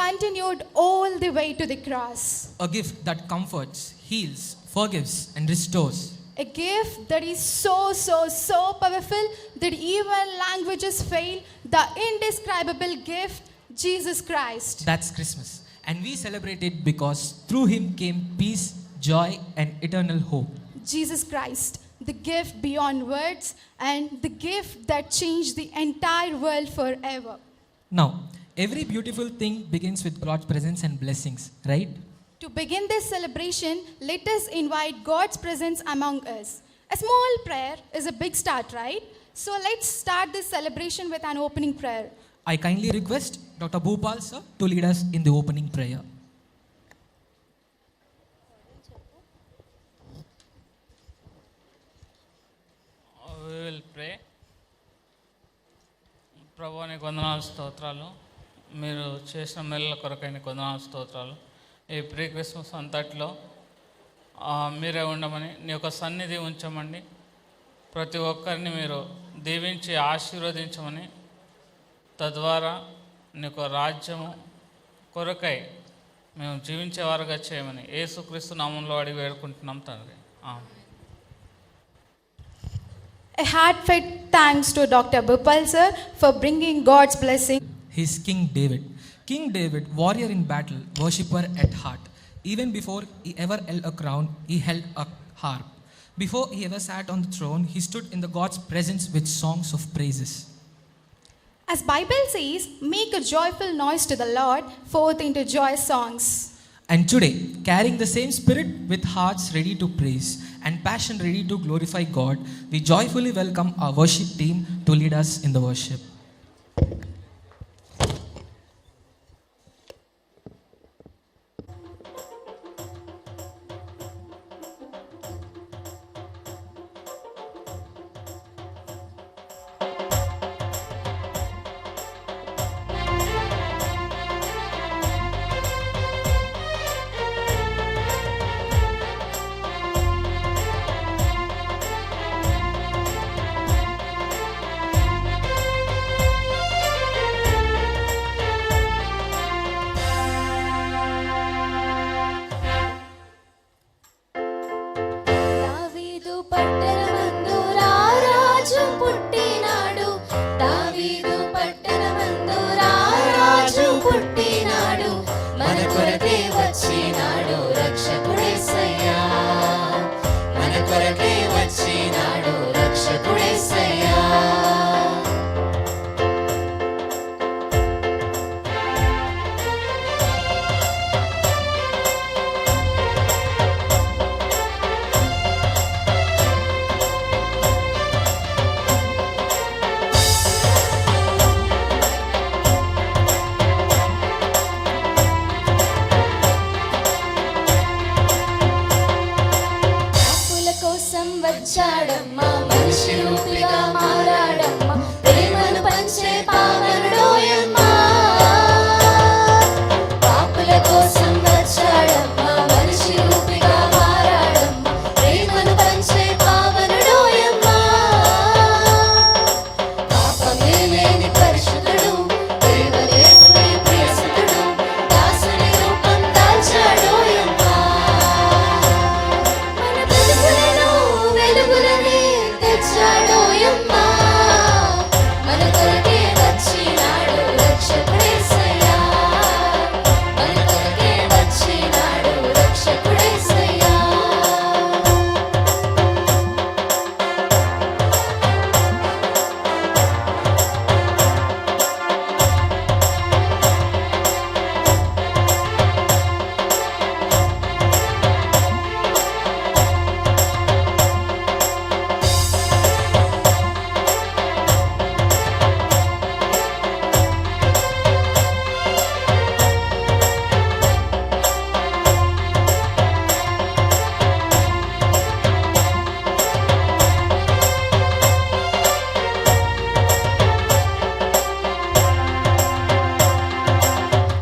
continued all the way to the cross. A gift that comforts, heals, forgives, and restores. A gift that is so powerful that even languages fail. The indescribable gift, Jesus Christ. That's Christmas. And we celebrate it because through him came peace, joy, and eternal hope. Jesus Christ, the gift beyond words and the gift that changed the entire world forever. Now, every beautiful thing begins with God's presence and blessings, right? To begin this celebration, let us invite God's presence among us. A small prayer is a big start, right? So let's start this celebration with an opening prayer. I kindly request Dr. Bhupal sir to lead us in the opening prayer. We will pray. ప్రభువానికి వందనాలు స్తోత్రాలు, మీరు చేసిన మేళ్ళ కొరకైన వందనాలు స్తోత్రాలు. ఈ pre Christmas అంతట్లో మీరే ఉండమని, నీ యొక్క సన్నిధి ఉంచమండి. ప్రతి ఒక్కరిని మీరు దీవించి ఆశీర్వదించమని, తద్వారా నీ యొక్క రాజ్యము కొరకై మేము జీవించేవారుగా చేయమని యేసుక్రీస్తు నామంలో అడిగి వేడుకుంటున్నాం తండ్రి. ఆమేన్. A heartfelt thanks to Dr. Bhupal sir for bringing God's blessing. He's King David. King David, warrior in battle, worshipper at heart. Even before he ever held a crown, he held a harp. Before he ever sat on the throne, he stood in the God's presence with songs of praises. As Bible says, make a joyful noise to the Lord, forth into joyous songs. And today, carrying the same spirit with hearts ready to praise and passion ready to glorify God, we joyfully welcome our worship team to lead us in the worship. వచ్చాడమ్మా, మనిషి రూపిగా మారాడమ్మా, ప్రేమను పంచే పావనుడోయమ్మా. పాపుల కోసం వచ్చాడమ్మా, మనిషి రూపిగా మారాడమ్మా, ప్రేమను పంచే పావనుడోయమ్మా. పాపమే లేని పరిశుద్ధుడు, దేవదేవుని ప్రియసుతుడు, దాసుని రూపం దాల్చాడోయమ్మా. వెలుగులని తెచ్చాడోయమ్మా, మన కొరకే వచ్చినాడు రక్షకుడేసయ్యా, మన కొరకే వచ్చినాడు రక్షకుడేసయ్యా.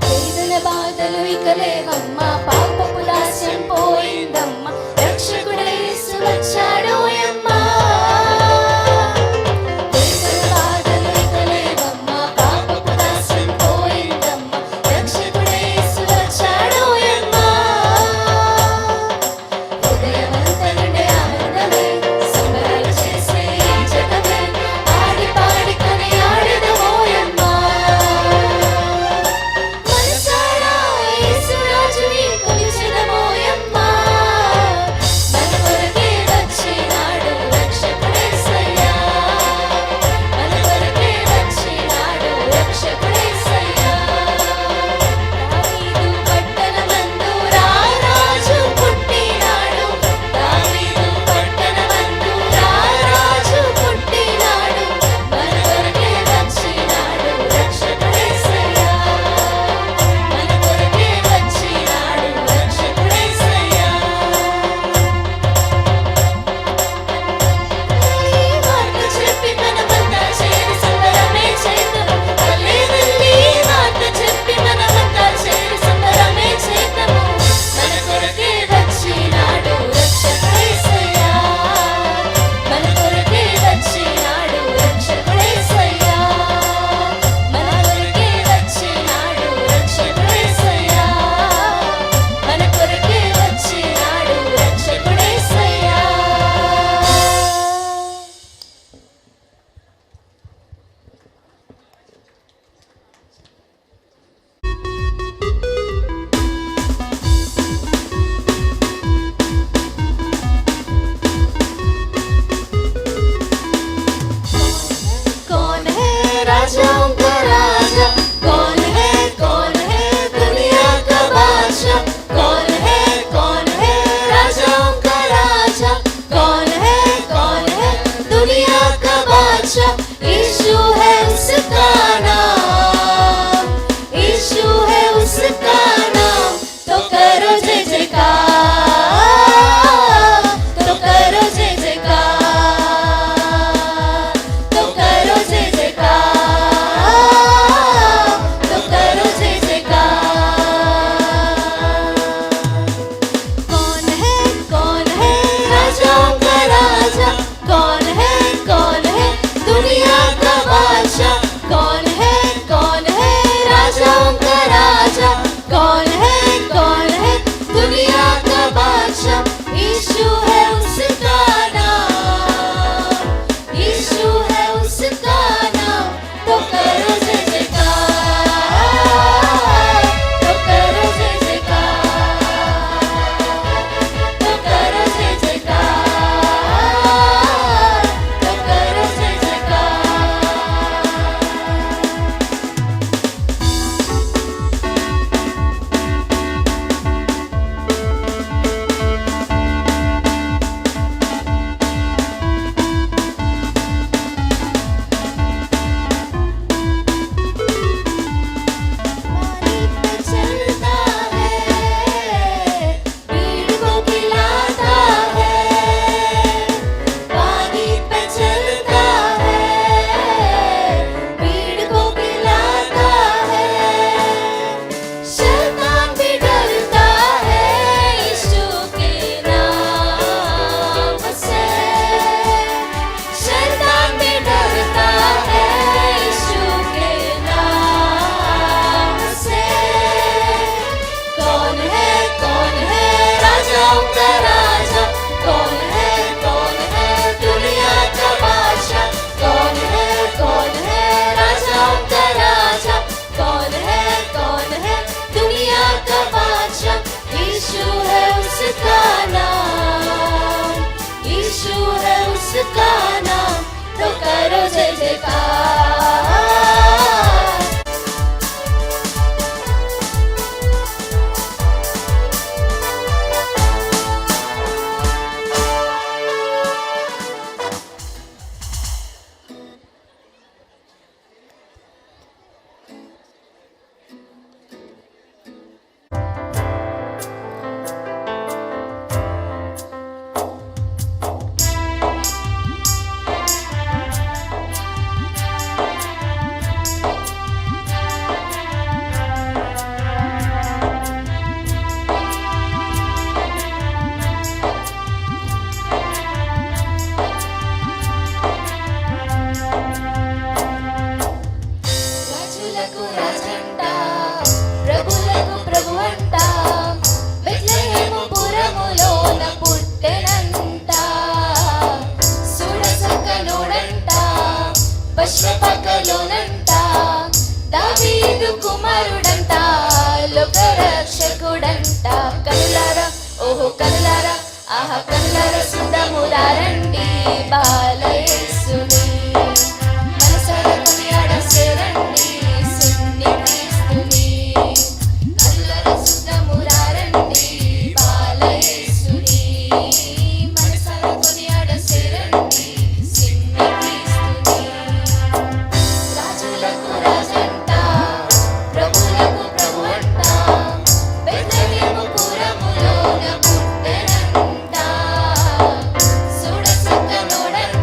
వేదన బాధలు ఇక లేవమ్మా, పాపపు దాస్యం పోయిందమ్మా, రక్షకుడే యేసు వచ్చాడోయమ్మా. వేదన బాధలు ఇక లేవమ్మా, పాపపు దాస్యం పోయిందమ్మా, రక్షకుడే यीशु है उसका नाम, यीशु है उसका नाम, तो करो जय जयकार। రాజులకు రాజంట, ప్రభులకు ప్రభువంట, బెత్లెహేము పురములోన పుట్టెనంట. సుడసక్కనోడంట, పశ్చిమపక్కలోనంట, దావీదు కుమారుడంట, లోకరక్షకుడంట. కనులారా ఓహో కనులారా, ఆహా కనులారా సిద్ధమురారండి బాలయేసుని. మనసారా కొనియాడ సేరండి సిన్ని క్రీస్తుని. కనులారా సిద్ధమురారండి బాలయేసుని. మనసారా కొనియాడ సేరండి సిన్ని క్రీస్తుని. రాజులకు రాజంట, ప్రభులకు ప్రభువంట, బెత్లెహేము పురములోన పుట్టెనంట. సుడసక్కనోడంట,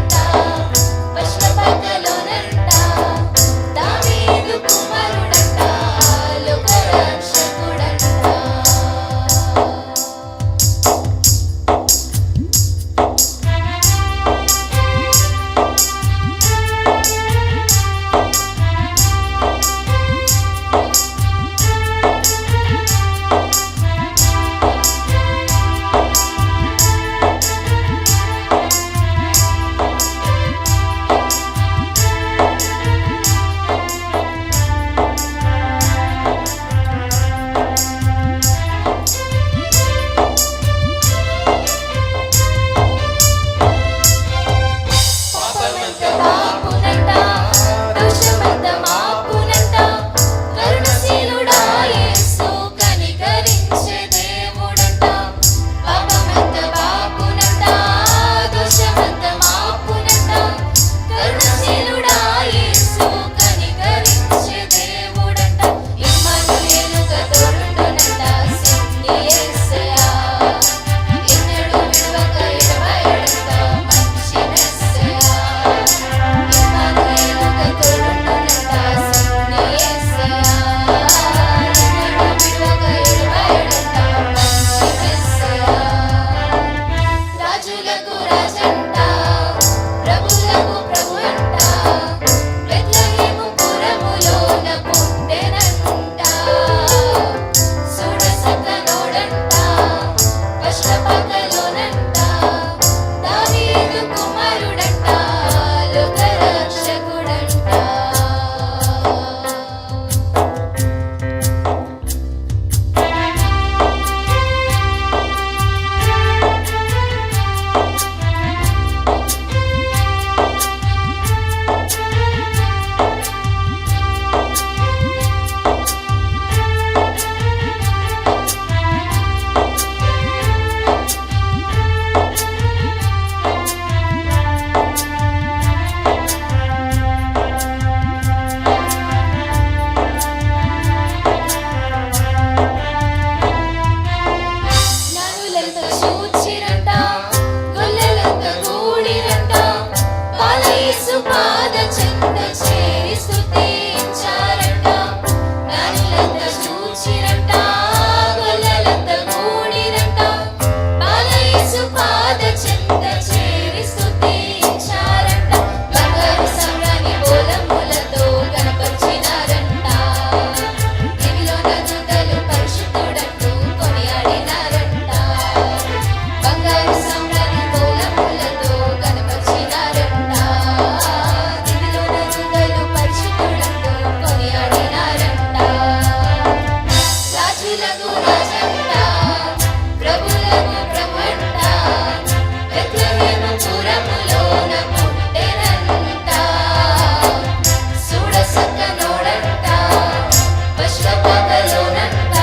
లోనంట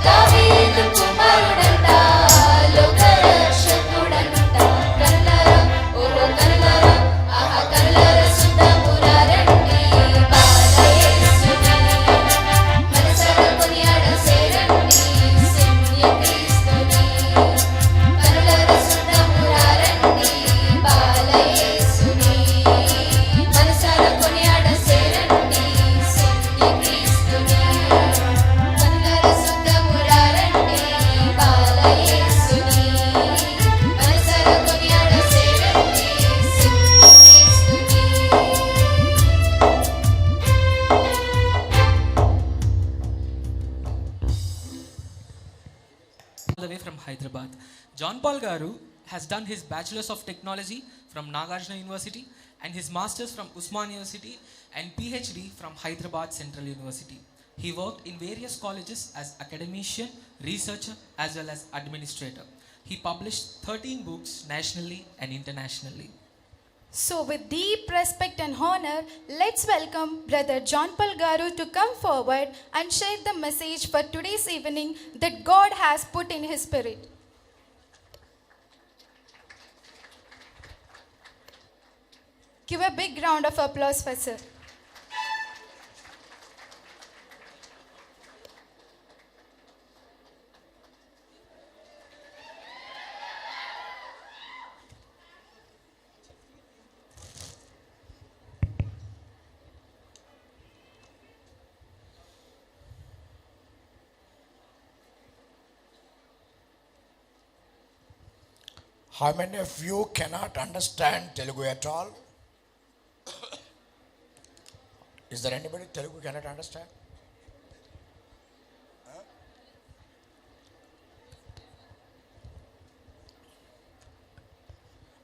దావీదు కుమారుడంట లోకరక్షకుడంట కనులారా ఓహో కనులారా ఆహా కనులారా శుద్ధమురా రండి బాలయేసుని మనసారా కొనియాడ సేరండి శూన్య క్రీస్తుని కనులారా శుద్ధమురా రండి బాలయేసుని మనసారా కొనియాడ సేరండి శూన్య క్రీస్తుని కనులారా శుద్ధమురా రండి బాలయేసుని మనసారా కొనియాడ సేరండి శూన్య క్రీస్తుని All the way from Hyderabad. John Paul Garu has done his Bachelor's of Technology from Nagarjuna University and his Master's from Usman University and PhD from Hyderabad Central University. He worked in various colleges as academician, researcher as well as administrator. He published 13 books nationally and internationally. So, with deep respect and honor, let's welcome Brother John Paul Garu to come forward and share the message for today's evening that God has put in his spirit. Give a big round of applause for sir. How many of you cannot understand Telugu at all? Is there anybody Telugu cannot understand?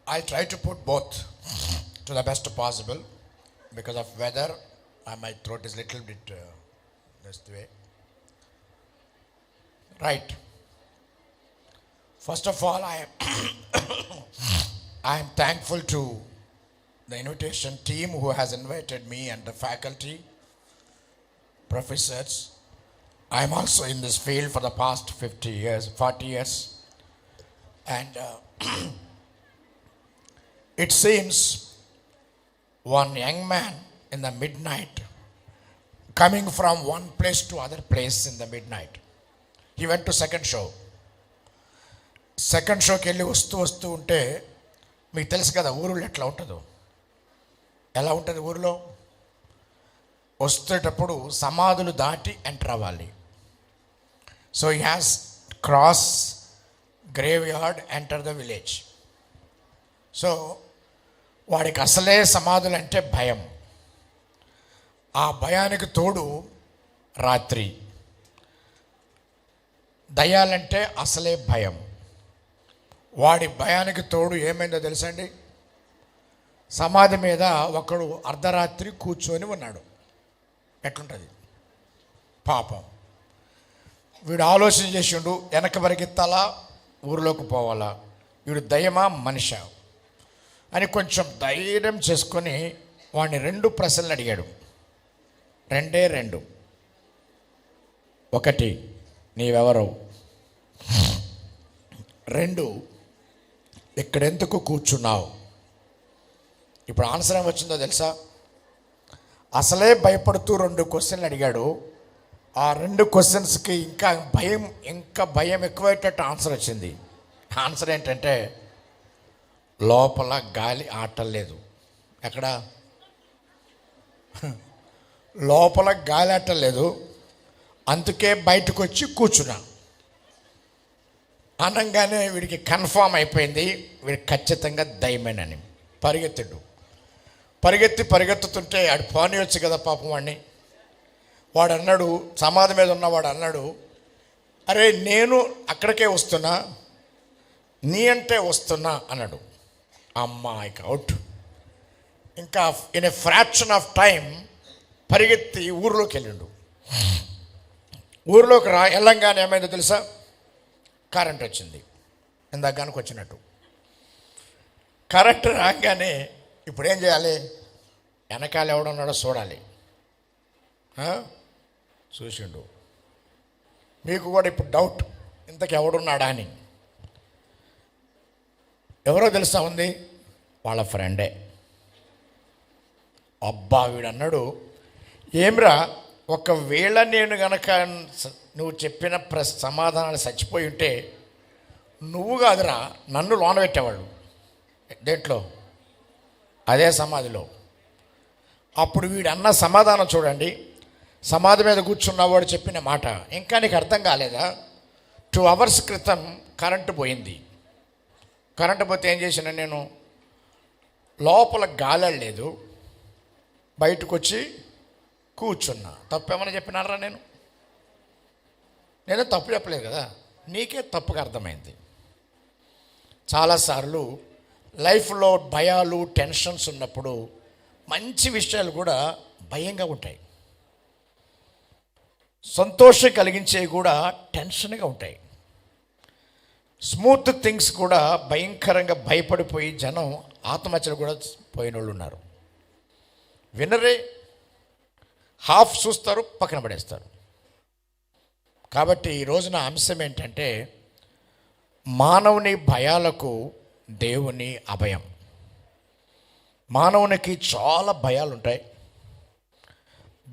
I'll try to put both to the best possible. Because of weather, my throat is little bit this way. Right. First of all, I am thankful to the invitation team who has invited me and the faculty, professors. I am also in this field for the past 40 years. And it seems one young man in the midnight coming from one place to other place in the midnight. He went to second show. Second షోకి వెళ్ళి వస్తూ ఉంటే మీకు తెలుసు కదా ఊరిలో ఎట్లా ఉంటుందో. ఎలా ఉంటుంది ఊరిలో? వస్తేటప్పుడు సమాధులు దాటి ఎంటర్ అవ్వాలి. So he has cross grave yard enter the village. So వాడికి అసలే సమాధులు అంటే భయం. ఆ భయానికి తోడు రాత్రి. దయ్యాలంటే అసలే భయం. వాడి భయానికి తోడు ఏమైందో తెలుసండి? సమాధి మీద ఒకడు అర్ధరాత్రి కూర్చొని ఉన్నాడు. ఎట్లుంటుంది పాపం. వీడు ఆలోచన చేసిండు, వెనక పరిగెత్తాలా ఊరిలోకి పోవాలా, వీడు దయ్యమా మనిషా అని కొంచెం ధైర్యం చేసుకొని వాడిని 2 ప్రశ్నలు అడిగాడు. 2. 1 నీవెవరు, 2 ఇక్కడెందుకు కూర్చున్నావు. ఇప్పుడు ఆన్సర్ ఏమి వచ్చిందో తెలుసా? అసలే భయపడుతూ 2 క్వశ్చన్లు అడిగాడు. ఆ 2 క్వశ్చన్స్కి ఇంకా భయం ఎక్కువైనట్టు ఆన్సర్ వచ్చింది. ఆన్సర్ ఏంటంటే లోపల గాలి ఆటలేదు. ఎక్కడ? లోపల గాలి ఆటలేదు, అందుకే బయటకు వచ్చి కూర్చున్నా అనగానే వీడికి కన్ఫామ్ అయిపోయింది వీడికి ఖచ్చితంగా దయ్యమేనని. పరిగెత్తుతుంటే ఆడు పోనీయొచ్చు కదా పాపం వాడిని. వాడు అన్నాడు, సమాధి మీద ఉన్నవాడు అన్నాడు, అరే నేను అక్కడికే వస్తున్నా, నీ అంటే వస్తున్నా అన్నాడు. అమ్మాయికి అవుట్. ఇంకా in a fraction of time పరిగెత్తి ఊరిలోకి వెళ్ళిండు. ఊరిలోకి వెళ్ళంగానే ఏమైందో తెలుసా? కరెంట్ వచ్చింది, ఇందాక కనుక వచ్చినట్టు. కరెంట్ రాగానే ఇప్పుడు ఏం చేయాలి? వెనకాల ఎవడున్నాడో చూడాలి. చూసిండు, మీకు కూడా ఇప్పుడు డౌట్, ఇంతకు ఎవడున్నాడా అని. ఎవరో తెలుసా ఉంది, వాళ్ళ ఫ్రెండే. అబ్బా వీడన్నాడు, ఏమ్రా ఒకవేళ నేను గనక నువ్వు చెప్పిన సమాధానాలు చచ్చిపోయి ఉంటే నువ్వు కాదురా నన్ను లోన పెట్టేవాళ్ళు. దేంట్లో? అదే సమాధిలో. అప్పుడు వీడు అన్న సమాధానం చూడండి. సమాధి మీద కూర్చున్నవాడు చెప్పిన మాట, ఇంకా నీకు అర్థం కాలేదా? 2 hours క్రితం కరెంటు పోయింది. కరెంటు పోతే ఏం చేసిన నేను, లోపల గాలి లేదు, బయటకు వచ్చి కూర్చున్నా. తప్పేమని చెప్పినారా? నేను తప్పు చెప్పలేదు కదా, నీకే తప్పుగా అర్థమైంది. చాలాసార్లు లైఫ్లో భయాలు, టెన్షన్స్ ఉన్నప్పుడు మంచి విషయాలు కూడా భయంగా ఉంటాయి, సంతోషం కలిగించేవి కూడా టెన్షన్గా ఉంటాయి. స్మూత్ థింగ్స్ కూడా భయంకరంగా భయపడిపోయి జనం ఆత్మహత్యలు కూడా పోయిన వాళ్ళు ఉన్నారు. వినరే, హాఫ్ చూస్తారు, పక్కన పడేస్తారు. కాబట్టి ఈ రోజున అంశం ఏంటంటే మానవుని భయాలకు దేవుని అభయం. మానవునికి చాలా భయాలు ఉంటాయి,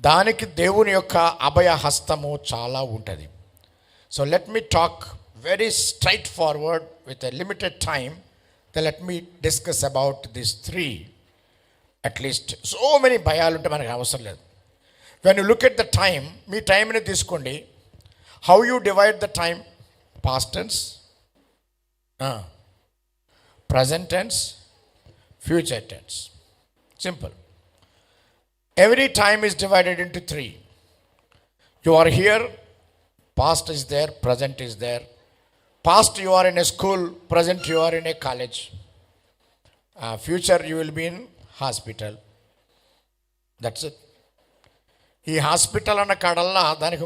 దానికి దేవుని యొక్క అభయ హస్తము చాలా ఉంటుంది. So let me talk very straightforward with a limited time. Let me discuss about this 3 at least. So many భయాలు ఉంటే మనకు అవసరం లేదు. When you look at the time, మీ టైంని తీసుకోండి. How you divide the time? Past tense, present tense, future tense. Simple. Every time is divided into 3. You are here, past is there, present is there. Past you are in a school, present you are in a college. Future you will be in hospital. That's it. ఈ hospital అన్న కాడల్లా దానికి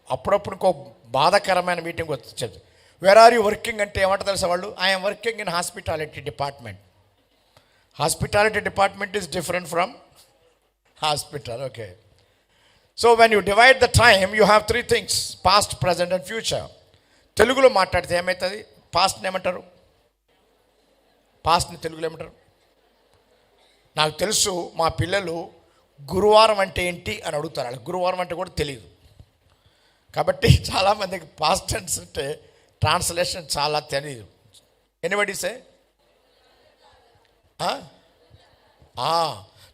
అప్పుడప్పుడు ఇంకో బాధాకరమైన meeting వచ్చేది. Where are you working అంటే ఏమంటారు తెలుసా వాళ్ళు? I'm working in hospitality department. Hospitality department is different from hospital. Okay, so when you divide the time you have 3 things: past, present and future. తెలుగులో మాట్లాడితే ఏమవుతుంది? పాస్ట్ని ఏమంటారు? పాస్ట్ని తెలుగులో ఏమంటారు? నాకు తెలుసు, మా పిల్లలు గురువారం అంటే ఏంటి అని అడుగుతారు. వాళ్ళకి గురువారం అంటే కూడా తెలియదు. కాబట్టి చాలామందికి పాస్ట్ టెన్స్ అంటే ట్రాన్స్లేషన్ చాలా తెలియదు. ఎనీబడీ సే?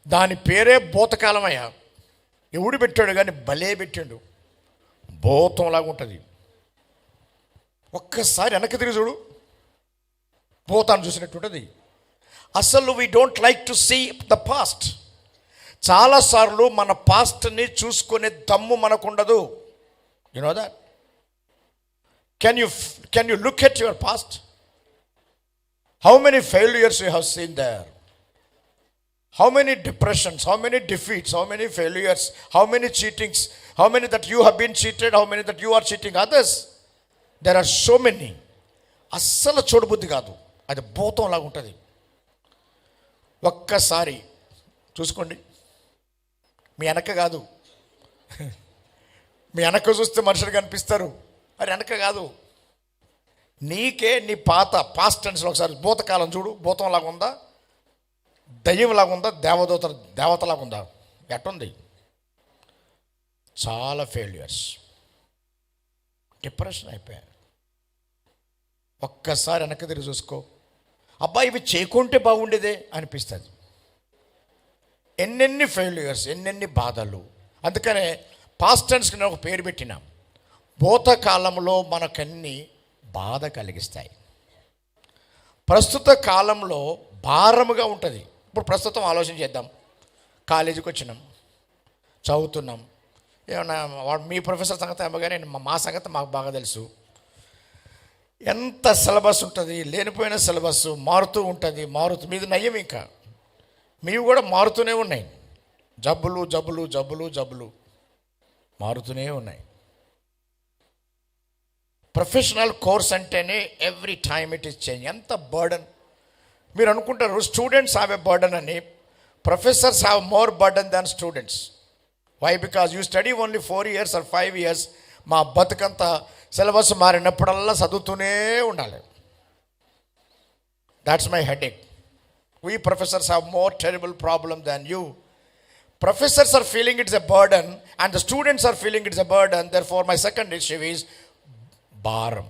దాని పేరే భూతకాలమయ్యా. ఎవడు పెట్టాడు కానీ భలే పెట్టాడు, భూతంలాగా ఉంటుంది. ఒక్కసారి వెనక్కి తిరిగి చూడు, భూతాన్ని చూసినట్టు ఉంటుంది. అసలు we don't like to see the past. చాలాసార్లు మన పాస్ట్ని చూసుకునే దమ్ము మనకు ఉండదు. You know that? Can you look at your past? How many failures you have seen there? How many depressions, how many defeats, how many failures, how many cheatings, how many that you have been cheated, how many that you are cheating others? There are so many. అస్సలు చూడబుద్ధి కాదు, అది భూతం లాగా ఉంటుంది. ఒక్కసారి చూసుకోండి. మీ వెనక కాదు, మీ వెనక చూస్తే మనుషులు కనిపిస్తారు, అది వెనక కాదు. నీకే నీ పాస్ట్ టెన్స్లో ఒకసారి భూతకాలం చూడు, భూతంలాగా ఉందా, దయ్యంలాగా ఉందా, దేవతలాగా ఉందా, ఎట్టుంది? చాలా ఫెయిల్యూర్స్, డిప్రెషన్ అయిపోయాయి. ఒక్కసారి వెనక్కి తిరిగి చూసుకో, అబ్బా ఇవి చేయకుంటే బాగుండేదే అనిపిస్తుంది. ఎన్నెన్ని ఫెయిల్యూర్స్, ఎన్నెన్ని బాధలు. అందుకనే పాస్ట్ టెన్స్కి నేను ఒక పేరు పెట్టిన, భూతకాలంలో మనకన్నీ బాధ కలిగిస్తాయి, ప్రస్తుత కాలంలో భారముగా ఉంటుంది. ఇప్పుడు ప్రస్తుతం ఆలోచన చేద్దాం. కాలేజీకి వచ్చినాం, చదువుతున్నాం. ఏమన్నా వాడు మీ ప్రొఫెసర్ సంగతి ఏమో కానీ మా సంగతి మాకు బాగా తెలుసు. ఎంత సిలబస్ ఉంటుంది, లేనిపోయిన సిలబస్ మారుతూ ఉంటుంది. మీది నయ్యం, ఇంకా మీవి కూడా మారుతూనే ఉన్నాయి. జబ్బులు జబ్బులు జబ్బులు జబ్బులు మారుతూనే ఉన్నాయి. ప్రొఫెషనల్ కోర్స్ అంటేనే every time it is change. ఎంత బర్డన్. మీరు అనుకుంటారు స్టూడెంట్స్ హ్యావ్ ఎ బర్డన్ అని. Professors have more burden than students. Why? Because you study only 4 years or 5 years, మా బతుకంతా సిలబస్ మారినప్పుడల్లా చదువుతూనే ఉండాలి. That's my headache. We professors have more terrible problem than you. Professors are feeling it's a burden and the students are feeling it's a burden. Therefore, my second issue is భారం.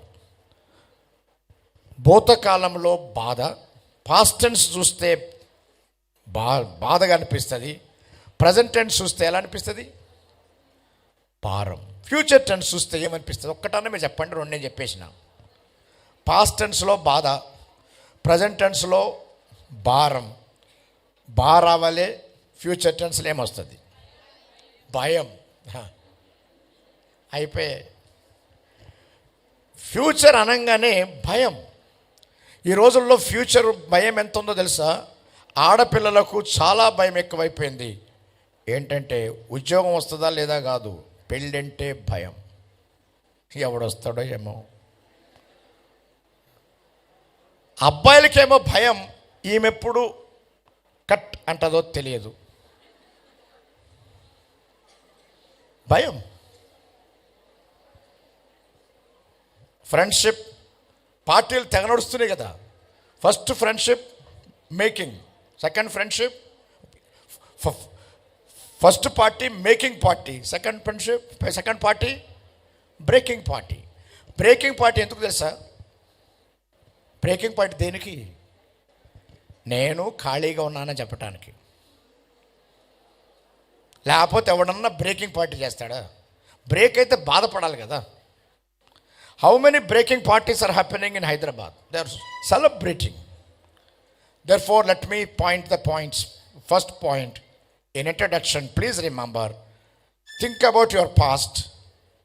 భూతకాలంలో బాధ, past tense చూస్తే బాధగా అనిపిస్తుంది, present tense చూస్తే ఎలా అనిపిస్తుంది? భారం. Future tense చూస్తే ఏమనిపిస్తుంది? ఒక్కటన్నా మీరు చెప్పండి, రెండు నేను చెప్పేసిన. పాస్ట్ టెన్స్లో బాధ, ప్రజెంట్ టెన్స్లో భారం. రావాలే. ఫ్యూచర్ టెన్స్లో ఏమొస్తుంది? భయం. అయిపోయి ఫ్యూచర్ అనగానే భయం. ఈ రోజుల్లో ఫ్యూచర్ భయం ఎంత ఉందో తెలుసా? ఆడపిల్లలకు చాలా భయం ఎక్కువైపోయింది. ఏంటంటే ఉద్యోగం వస్తుందా లేదా కాదు, పెళ్ళంటే భయం. ఎవడొస్తాడో ఏమో. అబ్బాయిలకేమో భయం, ఈమెప్పుడు కట్ అంటదో తెలియదు. భయం. ఫ్రెండ్షిప్ పార్టీలు తెగ నడుస్తున్నాయి కదా. First friendship making, second friendship, first party making party, second friendship, second party breaking party. Breaking party ఎందుకు తెలుసా? బ్రేకింగ్ పార్టీ దేనికి? నేను ఖాళీగా ఉన్నానని చెప్పడానికి. లేకపోతే ఎవడన్నా బ్రేకింగ్ పార్టీ చేస్తాడా? బ్రేక్ అయితే బాధపడాలి కదా. How many breaking parties are happening in Hyderabad? They are celebrating. Therefore, let me point the points. First point, in introduction, please remember, think about your past,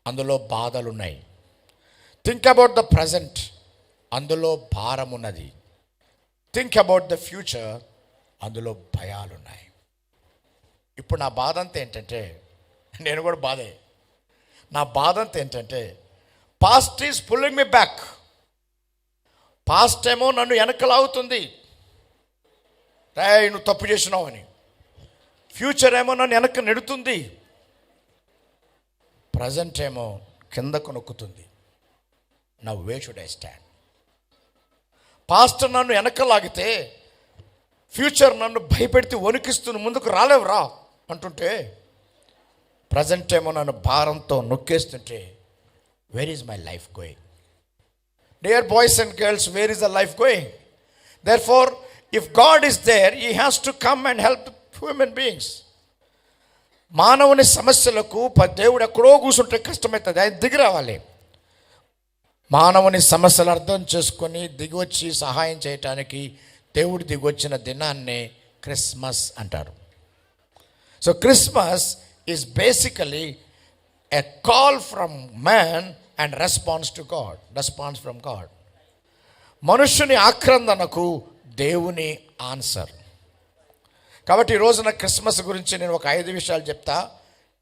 అందులో బాధలు ఉన్నాయి. Think about the present, అందులో భారం ఉన్నది. Think about the future, అందులో భయాలు ఉన్నాయి. ఇప్పుడు నా బాధ అంతా ఏంటంటే, నేను కూడా బాధే, నా బాధ అంతా ఏంటంటే, past is pulling me back. Past ఏమో నన్ను వెనకలాగుతుంది, రే నువ్వు తప్పు చేసినావు అని. ఫ్యూచర్ ఏమో నన్ను వెనక్కి నెడుతుంది. ప్రజెంట్ ఏమో కిందకు నొక్కుతుంది. Now where should I stand? Past నన్ను వెనకలాగితే, ఫ్యూచర్ నన్ను భయపెడితే వణికిస్తుంది, ముందుకు రాలేవురా అంటుంటే, ప్రజెంట్ ఏమో నన్ను భారంతో నొక్కేస్తుంటే, where is my life going? Dear boys and girls, where is the life going? Therefore, if God is there, he has to come and help human beings. మానవుని సమస్యలకు దేవుడు ఎక్కడో కూర్చుంటే కష్టమవుతుంది, ఆయన దిగి రావాలి. మానవుని సమస్యలు అర్థం చేసుకొని దిగివచ్చి సహాయం చేయటానికి దేవుడు దిగొచ్చిన దినాన్నే క్రిస్మస్ అంటారు. So Christmas is basically a call from man and response to God, response from God. మనుషుని ఆక్రందనకు దేవుని ఆన్సర్. కాబట్టి ఈ రోజున క్రిస్మస్ గురించి నేను ఒక 5 విషయాలు చెప్తా,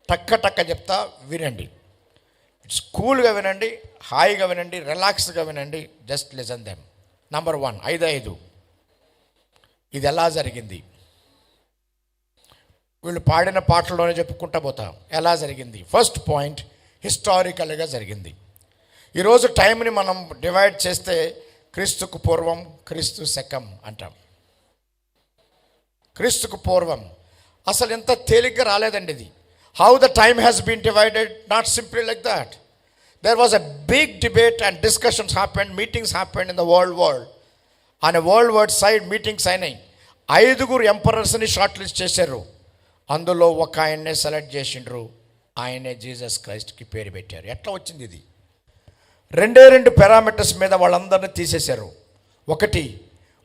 టక్క చెప్తా, వినండి. ఇట్స్ కూల్గా వినండి, హాయిగా వినండి, రిలాక్స్గా వినండి. Just listen them. నంబర్ 1, 5 ఇది ఎలా జరిగింది? వీళ్ళు పాడిన పాటల్లోనే చెప్పుకుంటా పోతాం ఎలా జరిగింది. ఫస్ట్ పాయింట్, హిస్టారికల్గా జరిగింది. ఈరోజు టైంని మనం డివైడ్ చేస్తే క్రీస్తుకు పూర్వం, క్రీస్తు శకం అంటాం. క్రీస్తుకు పూర్వం అసలు ఎంత తేలిగ్గా రాలేదండి ఇది. How the time has been divided, not simply like that. There was a big debate and discussions happened, meetings happened in the world. On a world side meetings అయినాయి. 5 ఎంపరర్స్ని షార్ట్ లిస్ట్ చేశారు. అందులో ఒక ఆయన్నే సెలెక్ట్ చేసిండ్రు, ఆయనే Jesus క్రైస్ట్కి పేరు పెట్టారు. ఎట్లా వచ్చింది ఇది? 2 పారామీటర్స్ మీద వాళ్ళందరినీ తీసేశారు. 1,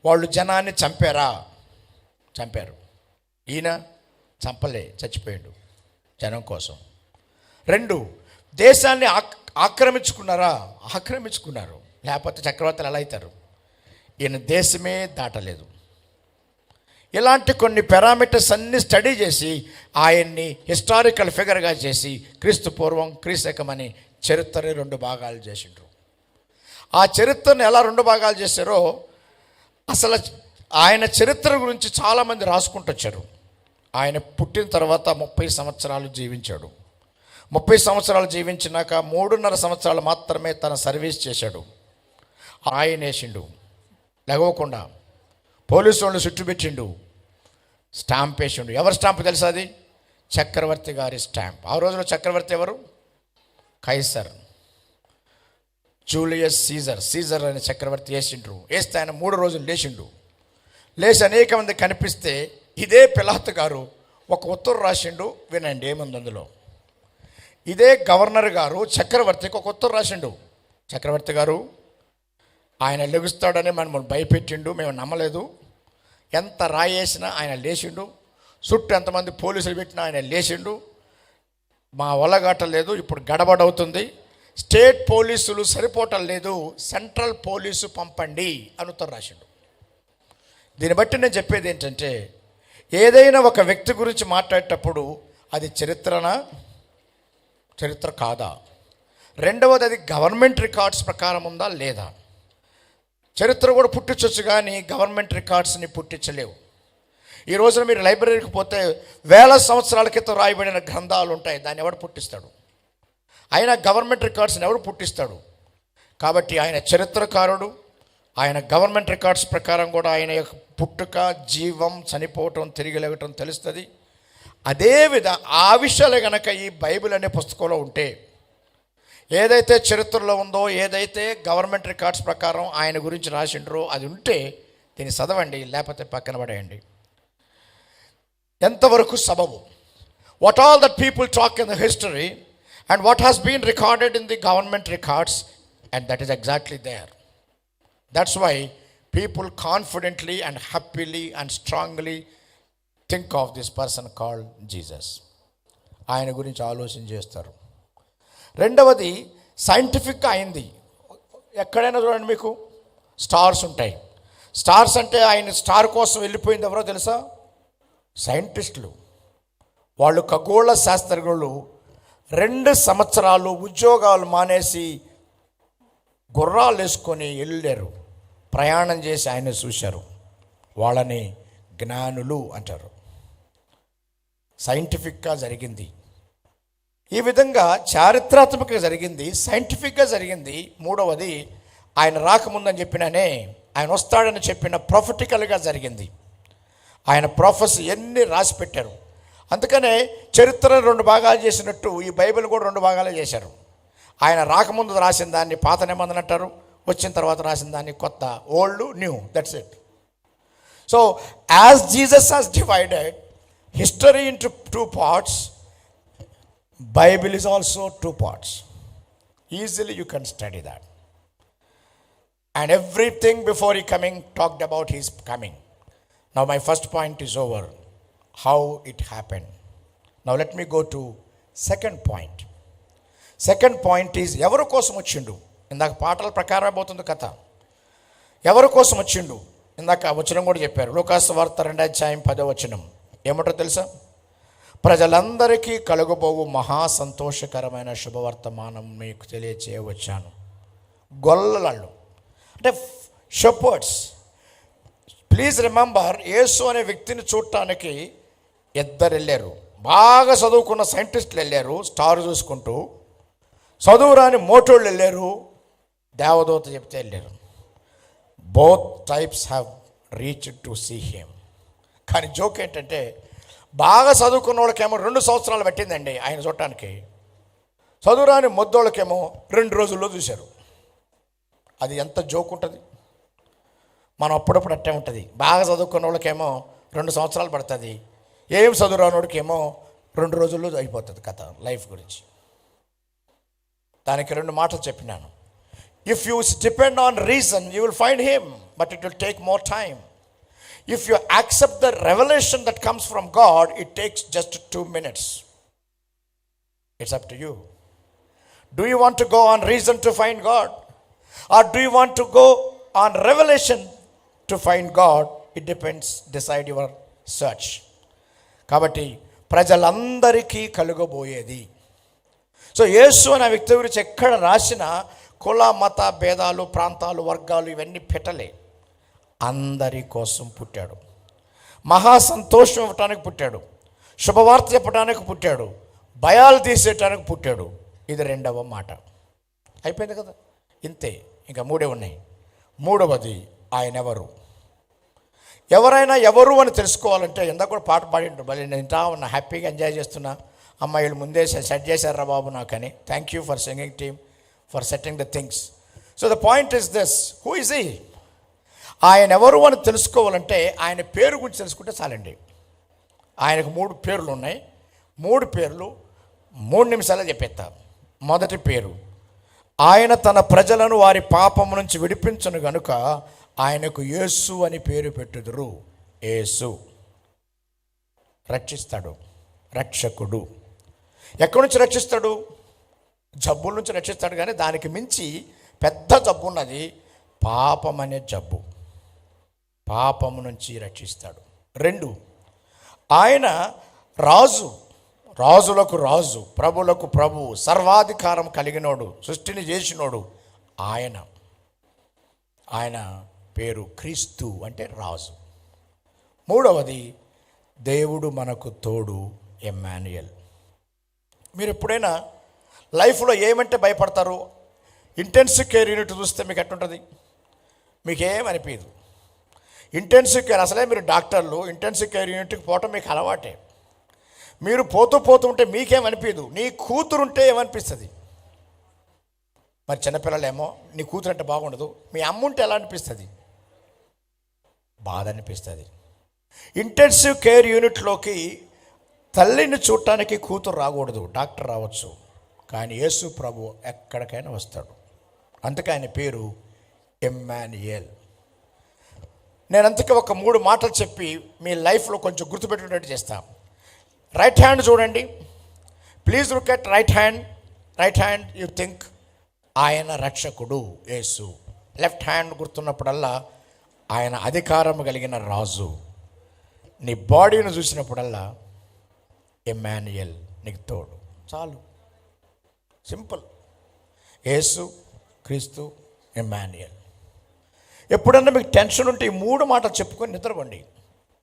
వాళ్ళు జనాన్ని చంపారు. ఈయన చంపలే, చచ్చిపోయాడు జనం కోసం. 2, దేశాన్ని ఆక్రమించుకున్నారు. లేకపోతే చక్రవర్తులు ఎలా అవుతారు? ఈయన దేశమే దాటలేదు. ఇలాంటి కొన్ని పారామీటర్స్ అన్నీ స్టడీ చేసి ఆయన్ని హిస్టారికల్ ఫిగర్గా చేసి క్రీస్తు పూర్వం, క్రీస్తకం అని చరిత్రని 2 భాగాలు చేసిండ్రు. ఆ చరిత్రను ఎలా 2 భాగాలు చేశారో, అసలు ఆయన చరిత్ర గురించి చాలామంది రాసుకుంటూ వచ్చారు. ఆయన పుట్టిన తర్వాత 30 సంవత్సరాలు జీవించాడు. 30 సంవత్సరాలు జీవించినాక 3.5 సంవత్సరాలు మాత్రమే తన సర్వీస్ చేశాడు. ఆయన వేసిండు లేవకుండా, పోలీసు వాళ్ళు చుట్టుపెట్టిండు, స్టాంప్ వేసిండు. ఎవరి స్టాంప్ తెలుసా? అది చక్రవర్తి గారి స్టాంప్. ఆ రోజులో చక్రవర్తి ఎవరు? కైసర్, జూలియస్ సీజర్ అనే చక్రవర్తి వేసిండ్రు. వేస్తే ఆయన 3 రోజులు లేచిండు. లేచి అనేక మంది కనిపిస్తే ఇదే పిలాతు గారు ఒక ఉత్తరం రాసిండు. వినండి ఏముంది అందులో. ఇదే గవర్నర్ గారు చక్రవర్తికి ఒక ఉత్తరం రాసిండు. చక్రవర్తి గారు, ఆయన లెగుస్తాడని మనం భయపెట్టిండు, మేము నమ్మలేదు. ఎంత రాయేసినా ఆయన లేచిండు, చుట్టూ ఎంతమంది పోలీసులు పెట్టినా ఆయన లేచిండు. మా వల్లగట్టలేదు, ఇప్పుడు గడబడవుతుంది, స్టేట్ పోలీసులు సరిపోవటం లేదు, సెంట్రల్ పోలీసు పంపండి అని ఉత్తరం రాసిండు. దీన్ని బట్టి నేను చెప్పేది ఏంటంటే, ఏదైనా ఒక వ్యక్తి గురించి మాట్లాడేటప్పుడు అది చరిత్ర కాదా? రెండవది, అది గవర్నమెంట్ రికార్డ్స్ ప్రకారం ఉందా లేదా? చరిత్ర కూడా పుట్టించవచ్చు కానీ గవర్నమెంట్ రికార్డ్స్ని పుట్టించలేవు. ఈ రోజున మీరు లైబ్రరీకి పోతే వేల సంవత్సరాల క్రితం రాయబడిన గ్రంథాలు ఉంటాయి. దాన్ని ఎవడు పుట్టిస్తాడు? ఆయన గవర్నమెంట్ రికార్డ్స్ని ఎవడు పుట్టిస్తాడు? కాబట్టి ఆయన చరిత్రకారుడు. ఆయన గవర్నమెంట్ రికార్డ్స్ ప్రకారం కూడా ఆయన యొక్క పుట్టుక, జీవం, చనిపోవటం, తిరిగి లేవటం తెలుస్తుంది. ఆ విషయాలే కనుక ఈ బైబిల్ అనే పుస్తకంలో ఉంటే, ఏదైతే చరిత్రలో ఉందో, ఏదైతే గవర్నమెంట్ రికార్డ్స్ ప్రకారం ఆయన గురించి రాసిండ్రో అది ఉంటే దీన్ని చదవండి, లేకపోతే పక్కన పడేయండి. ఎంతవరకు సబబు? What all that people talk in the history and what has been recorded in the government records, and that is exactly there. That's why people confidently and happily and strongly think of this person called Jesus. ఆయన గురించి ఆలోచన చేస్తారు. రెండవది, సైంటిఫిక్గా అయింది. ఎక్కడైనా చూడండి, మీకు స్టార్స్ ఉంటాయి. స్టార్స్ అంటే ఆయన స్టార్ కోసం వెళ్ళిపోయింది ఎవరో తెలుసా? సైంటిస్టులు. వాళ్ళు ఖగోళ శాస్త్రజ్ఞులు 2 సంవత్సరాలు ఉద్యోగాలు మానేసి గుర్రాలు వేసుకొని వెళ్ళారు, ప్రయాణం చేసి ఆయన చూశారు. వాళ్ళని జ్ఞానులు అంటారు. సైంటిఫిక్గా జరిగింది. ఈ విధంగా చారిత్రాత్మకంగా జరిగింది, సైంటిఫిక్గా జరిగింది. మూడవది, ఆయన రాకముందని చెప్పినానే, ఆయన వస్తాడని చెప్పిన ప్రొఫెటికల్గా జరిగింది. ఆయన ప్రొఫెసీ ఎన్ని రాసి పెట్టారు. అందుకనే చరిత్ర 2 భాగాలు చేసినట్టు ఈ బైబిల్ కూడా 2 భాగాలే చేశారు. ఆయన రాకముందు రాసిన దాన్ని పాత నిబంధన అంటారు, వచ్చిన తర్వాత రాసిన దాన్ని కొత్త, old, new, that's it. So as Jesus has divided history into 2 parts, Bible is also 2 parts. Easily you can study that. And everything before he coming talked about his coming. Now my first point is over, how it happened. Now let me go to second point. Second point is ఎవరి కోసం వచ్చిండు? ఇందాక పాటల ప్రకారం పోతుంది కథ. ఎవరి కోసం వచ్చిండు? ఇందాక వచనం కూడా చెప్పారు. లూకాసు వార్త 2:10 ఏమంటో తెలుసా? ప్రజలందరికీ కలుగబోవు మహా సంతోషకరమైన శుభవర్తమానం మీకు తెలియచేయవచ్చాను. గొల్లలు అంటే షెపర్డ్స్. ప్లీజ్ రిమెంబర్, యేసు అనే వ్యక్తిని చూడటానికి 2 వెళ్ళారు. బాగా చదువుకున్న సైంటిస్టులు వెళ్ళారు స్టార్ చూసుకుంటూ, చదువురాని మోటోళ్ళు వెళ్ళారు, దేవదూత చెప్తే వెళ్ళారు. Both types have reached to see him. కానీ జోక్ ఏంటంటే, బాగా చదువుకున్న వాళ్ళకేమో 2 సంవత్సరాలు పట్టిందండి ఆయన చూడటానికి. చదువురాని మొద్దోళ్ళకేమో 2 రోజుల్లో చూశారు. అది ఎంత జోక్ ఉంటుంది. మనం అప్పుడప్పుడు అట్టే ఉంటుంది. బాగా చదువుకున్న వాళ్ళకేమో 2 సంవత్సరాలు పడుతుంది, ఏం చదువురానోడికేమో 2 రోజుల్లో అయిపోతుంది కథ లైఫ్ గురించి. దానికి 2 మాటలు చెప్పినాను. If you depend on reason you will find him, but it will take more time. If you accept the revelation that comes from God, it takes just 2 minutes. It's up to you. Do you want to go on reason to find God? Or do you want to go on revelation to find God? It depends. Decide your search. కాబట్టి ప్రజలందరికీ కలుగబోయేది. So యేసు అనే వ్యక్తి గురించి ఎక్కడ రాసినా కుల మత భేదాలు, ప్రాంతాలు, వర్గాలు ఇవన్నీ పెట్టలే. అందరి కోసం పుట్టాడు. మహా సంతోషం ఇవ్వటానికి పుట్టాడు. శుభవార్త చెప్పడానికి పుట్టాడు. భయాలు తీసేయటానికి పుట్టాడు. ఇది రెండవ మాట. అయిపోయింది కదా, ఇంతే. ఇంకా మూడే ఉన్నాయి. మూడవది, ఆయన ఎవరు. ఎవరైనా ఎవరు అని తెలుసుకోవాలంటే ఇందాక కూడా పాట పాడిండు, మళ్ళీ నేను ఇంటా ఉన్నా, హ్యాపీగా ఎంజాయ్ చేస్తున్నా. అమ్మాయిలు ముందే సెట్ చేశారా బాబు నాకని. Thank you for singing team for setting the things. So the point is this, who is he. ఆయన ఎవరు అని తెలుసుకోవాలంటే ఆయన పేరు గురించి తెలుసుకుంటే చాలండి. ఆయనకు 3 పేర్లు ఉన్నాయి. 3 పేర్లు 3 నిమిషాల్లో చెప్పేస్తా. మొదటి పేరు, ఆయన తన ప్రజలను వారి పాపము నుంచి విడిపించను గనుక ఆయనకు యేసు అని పేరు పెట్టుదురు. యేసు రక్షిస్తాడు, రక్షకుడు. ఎక్కడి నుంచి రక్షిస్తాడు? జబ్బుల నుంచి రక్షిస్తాడు. కానీ దానికి మించి పెద్ద జబ్బు ఉన్నది, పాపం అనే జబ్బు. పాపము నుంచి రక్షిస్తాడు. 2, ఆయన రాజు, రాజులకు రాజు, ప్రభులకు ప్రభు, సర్వాధికారం కలిగినోడు, సృష్టిని చేసినోడు. ఆయన పేరు క్రీస్తు, అంటే రాజు. 3వది, దేవుడు మనకు తోడు, ఎమ్మాన్యుయల్. మీరు ఎప్పుడైనా లైఫ్లో ఏమంటే భయపడతారు? ఇంటెన్సివ్ కేర్ యూనిట్ చూస్తే మీకు ఎట్టుంటుంది? మీకేమనిపించదు. ఇంటెన్సివ్ కేర్, అసలే మీరు డాక్టర్లు, ఇంటెన్సివ్ కేర్ యూనిట్కి పోవటం మీకు అలవాటే. మీరు పోతూ ఉంటే మీకేమనిపించదు. నీ కూతురుంటే ఏమనిపిస్తుంది? మరి చిన్నపిల్లలేమో నీ కూతురు అంటే బాగుండదు. మీ అమ్ముంటే ఎలా అనిపిస్తుంది? బాధ అనిపిస్తుంది. ఇంటెన్సివ్ కేర్ యూనిట్లోకి తల్లిని చూడటానికి కూతురు రాకూడదు, డాక్టర్ రావచ్చు. కానీ యేసు ప్రభు ఎక్కడికైనా వస్తాడు. అందుకే ఆయన పేరు ఎమ్మాన్యుయేల్. నేను అందుకే ఒక 3 మాటలు చెప్పి మీ లైఫ్లో కొంచెం గుర్తుపెట్టుకున్నట్టు చేస్తాను. రైట్ హ్యాండ్ చూడండి, please look at right hand. Right hand you think ఆయన రక్షకుడు యేసు. లెఫ్ట్ హ్యాండ్ గుర్తున్నప్పుడల్లా ఆయన అధికారం కలిగిన రాజు. నీ బాడీని చూసినప్పుడల్లా ఎమ్మాన్యుయేల్ నీకు తోడు. చాలు, సింపుల్. యేసు, క్రీస్తు, ఎమ్మాన్యుయేల్. ఎప్పుడన్నా మీకు టెన్షన్ ఉంటే ఈ 3 మాటలు చెప్పుకొని నిద్రపోండి,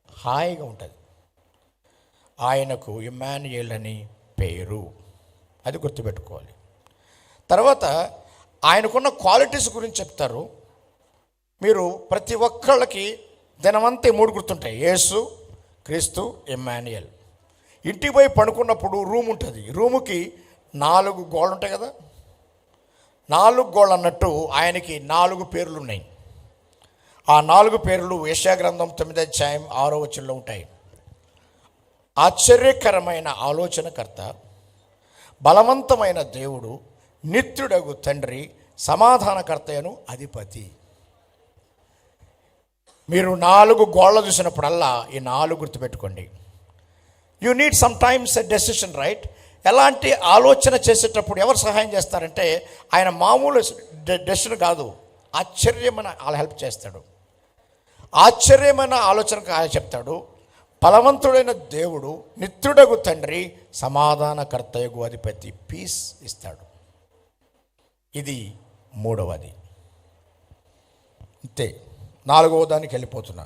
హాయిగా ఉంటుంది. ఆయనకు ఎమ్మాన్యుయేల్ అని పేరు, అది గుర్తుపెట్టుకోవాలి. తర్వాత ఆయనకున్న క్వాలిటీస్ గురించి చెప్తారు. మీరు ప్రతి ఒక్కళ్ళకి దినమంతా 3 గుర్తుంటాయి, యేసు, క్రీస్తు, ఎమ్మాన్యుయేల్. ఇంటికి పోయి పడుకున్నప్పుడు రూమ్ ఉంటుంది. రూముకి 4 గోళ్ళు ఉంటాయి కదా. 4 గోళ్ళు అన్నట్టు ఆయనకి 4 పేర్లు ఉన్నాయి. ఆ 4 పేర్లు యెషయా గ్రంథం 9:6 ఉంటాయి. ఆశ్చర్యకరమైన ఆలోచనకర్త, బలవంతమైన దేవుడు, నిత్యుడగు తండ్రి, సమాధానకర్తయను అధిపతి. మీరు 4 గోళ్ళ చూసినప్పుడల్లా ఈ 4 గుర్తుపెట్టుకోండి. You need some times a decision, right? ఎలాంటి ఆలోచన చేసేటప్పుడు ఎవరు సహాయం చేస్తారంటే ఆయన మామూలు డెసిషన్ కాదు, ఆశ్చర్యమైన వాళ్ళు హెల్ప్ చేస్తాడు. ఆశ్చర్యమైన ఆలోచనకు ఆయన చెప్తాడు. బలవంతుడైన దేవుడు, నిత్యుడగు తండ్రి, సమాధానకర్తయగు అధిపతి, పీస్ ఇస్తాడు. ఇది 3వది. అంతే. 4వ దానికి వెళ్ళిపోతున్నా.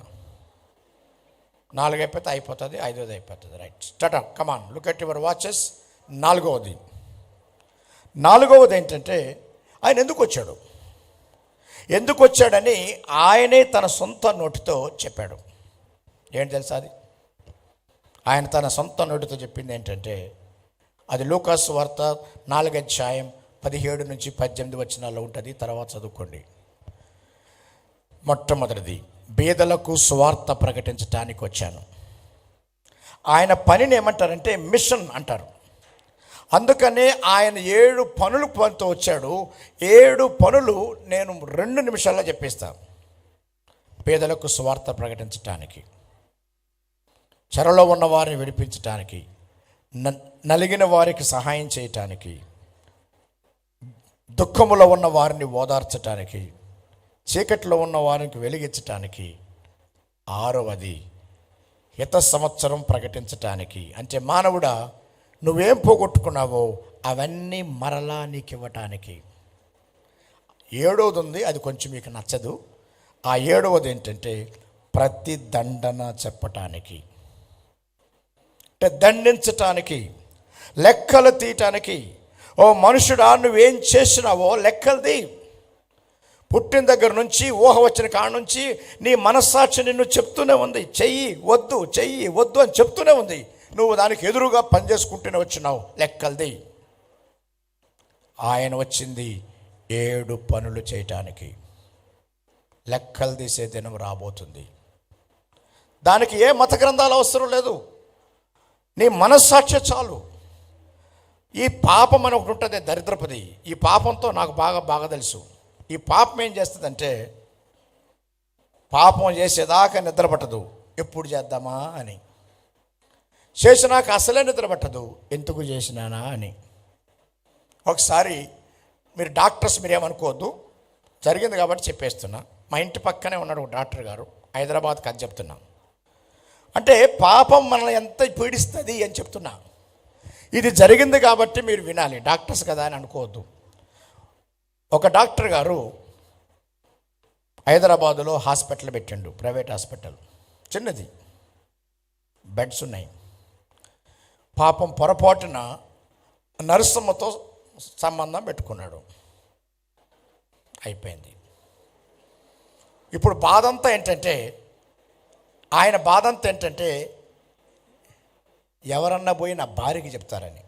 4 అయిపోతే అయిపోతుంది, 5వది అయిపోతుంది. Right, start up, come on, look at your watches. 4వది ఏంటంటే ఆయన ఎందుకు వచ్చాడు? ఎందుకు వచ్చాడని ఆయనే తన సొంత నోటితో చెప్పాడు. ఏంటి తెలుసా అది? ఆయన తన సొంత నోటితో చెప్పింది ఏంటంటే, అది లూకాసు వార్త 4:17-18 ఉంటుంది. తర్వాత చదువుకోండి. మొట్టమొదటిది, బీదలకు సువార్త ప్రకటించటానికి వచ్చాను. ఆయన పనిని ఏమంటారంటే మిషన్ అంటారు. అందుకనే ఆయన 7 పనులు పనితో వచ్చాడు. 7 పనులు నేను 2 నిమిషాల్లో చెప్పిస్తాను. పేదలకు సువార్త ప్రకటించటానికి, చెరలో ఉన్న వారిని విడిపించటానికి, నలిగిన వారికి సహాయం చేయటానికి, దుఃఖములో ఉన్న వారిని ఓదార్చటానికి, చీకట్లో ఉన్న వారికి వెలిగించటానికి, 6వది హిత సంవత్సరం ప్రకటించటానికి. అంటే మానవుడా, నువ్వేం పోగొట్టుకున్నావో అవన్నీ మరలా నీకు ఇవ్వటానికి. 7వది ఉంది, అది కొంచెం మీకు నచ్చదు. ఆ 7వది ఏంటంటే ప్రతి దండన చెప్పటానికి, అంటే దండించటానికి. లెక్కలు తీయటానికి. ఓ మనుషుడా, నువ్వేం చేసినావో లెక్కలు తీ. పుట్టిన దగ్గర నుంచి, ఊహ వచ్చిన కాడ నుంచి నీ మనస్సాక్షి నిన్ను చెప్తూనే ఉంది, చెయ్యి వద్దు అని చెప్తూనే ఉంది. నువ్వు దానికి ఎదురుగా పనిచేసుకుంటూనే వచ్చినావు. లెక్కలది. ఆయన వచ్చింది 7 పనులు చేయటానికి. లెక్కలు తీసే దినం రాబోతుంది. దానికి ఏ మత గ్రంథాలు అవసరం లేదు, నీ మనస్సాక్షి చాలు. ఈ పాపం అని ఒకటి ఉంటుంది, దరిద్రపది. ఈ పాపంతో నాకు బాగా తెలుసు. ఈ పాపం ఏం చేస్తుందంటే, పాపం చేసేదాకా నిద్ర పట్టదు, ఎప్పుడు చేద్దామా అని. చేసినాక అసలే నిద్ర పట్టదు, ఎందుకు చేసినానా అని. ఒకసారి మీరు డాక్టర్స్ మీరేమనుకోవద్దు, జరిగింది కాబట్టి చెప్పేస్తున్నా. మా ఇంటి పక్కనే ఉన్నాడు ఒక డాక్టర్ గారు, హైదరాబాద్కి అది చెప్తున్నా. అంటే పాపం మనల్ని ఎంత పీడిస్తుంది అని చెప్తున్నా. ఇది జరిగింది కాబట్టి మీరు వినాలి, డాక్టర్స్ కదా అని అనుకోవద్దు. ఒక డాక్టర్ గారు హైదరాబాదులో హాస్పిటల్ పెట్టిండు, ప్రైవేట్ హాస్పిటల్, చిన్నది, బెడ్స్ ఉన్నాయి. పాపం పొరపాటున నర్సమ్మతో సంబంధం పెట్టుకున్నాడు, అయిపోయింది. ఇప్పుడు బాధంతా ఏంటంటే, ఆయన బాధంతా ఏంటంటే, ఎవరన్నా పోయి నా భార్యకి చెప్తారని.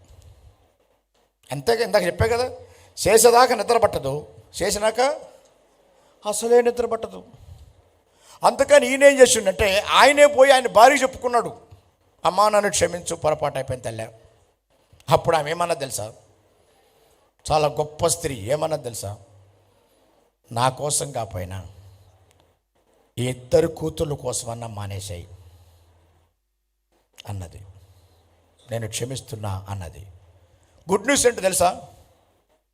అంతేగా, ఇందాక చెప్పే కదా, చేసేదాకా నిద్ర పట్టదు, చేసినాక అసలే నిద్ర పట్టదు. అందుకని ఈయనేం చేసిండంటే, ఆయనే పోయి ఆయన భార్యకి చెప్పుకున్నాడు, అమ్మా నన్ను క్షమించు, పొరపాటు అయిపోయింది తల్లి. అప్పుడు ఆమె ఏమన్నా తెలుసా, చాలా గొప్ప స్త్రీ, ఏమన్నా తెలుసా, నా కోసం కాకపోయినా 2 కూతుళ్ళ కోసమన్నా మానేశాయి అన్నది. నేను క్షమిస్తున్నా అన్నది. గుడ్ న్యూస్ ఏంటో తెలుసా,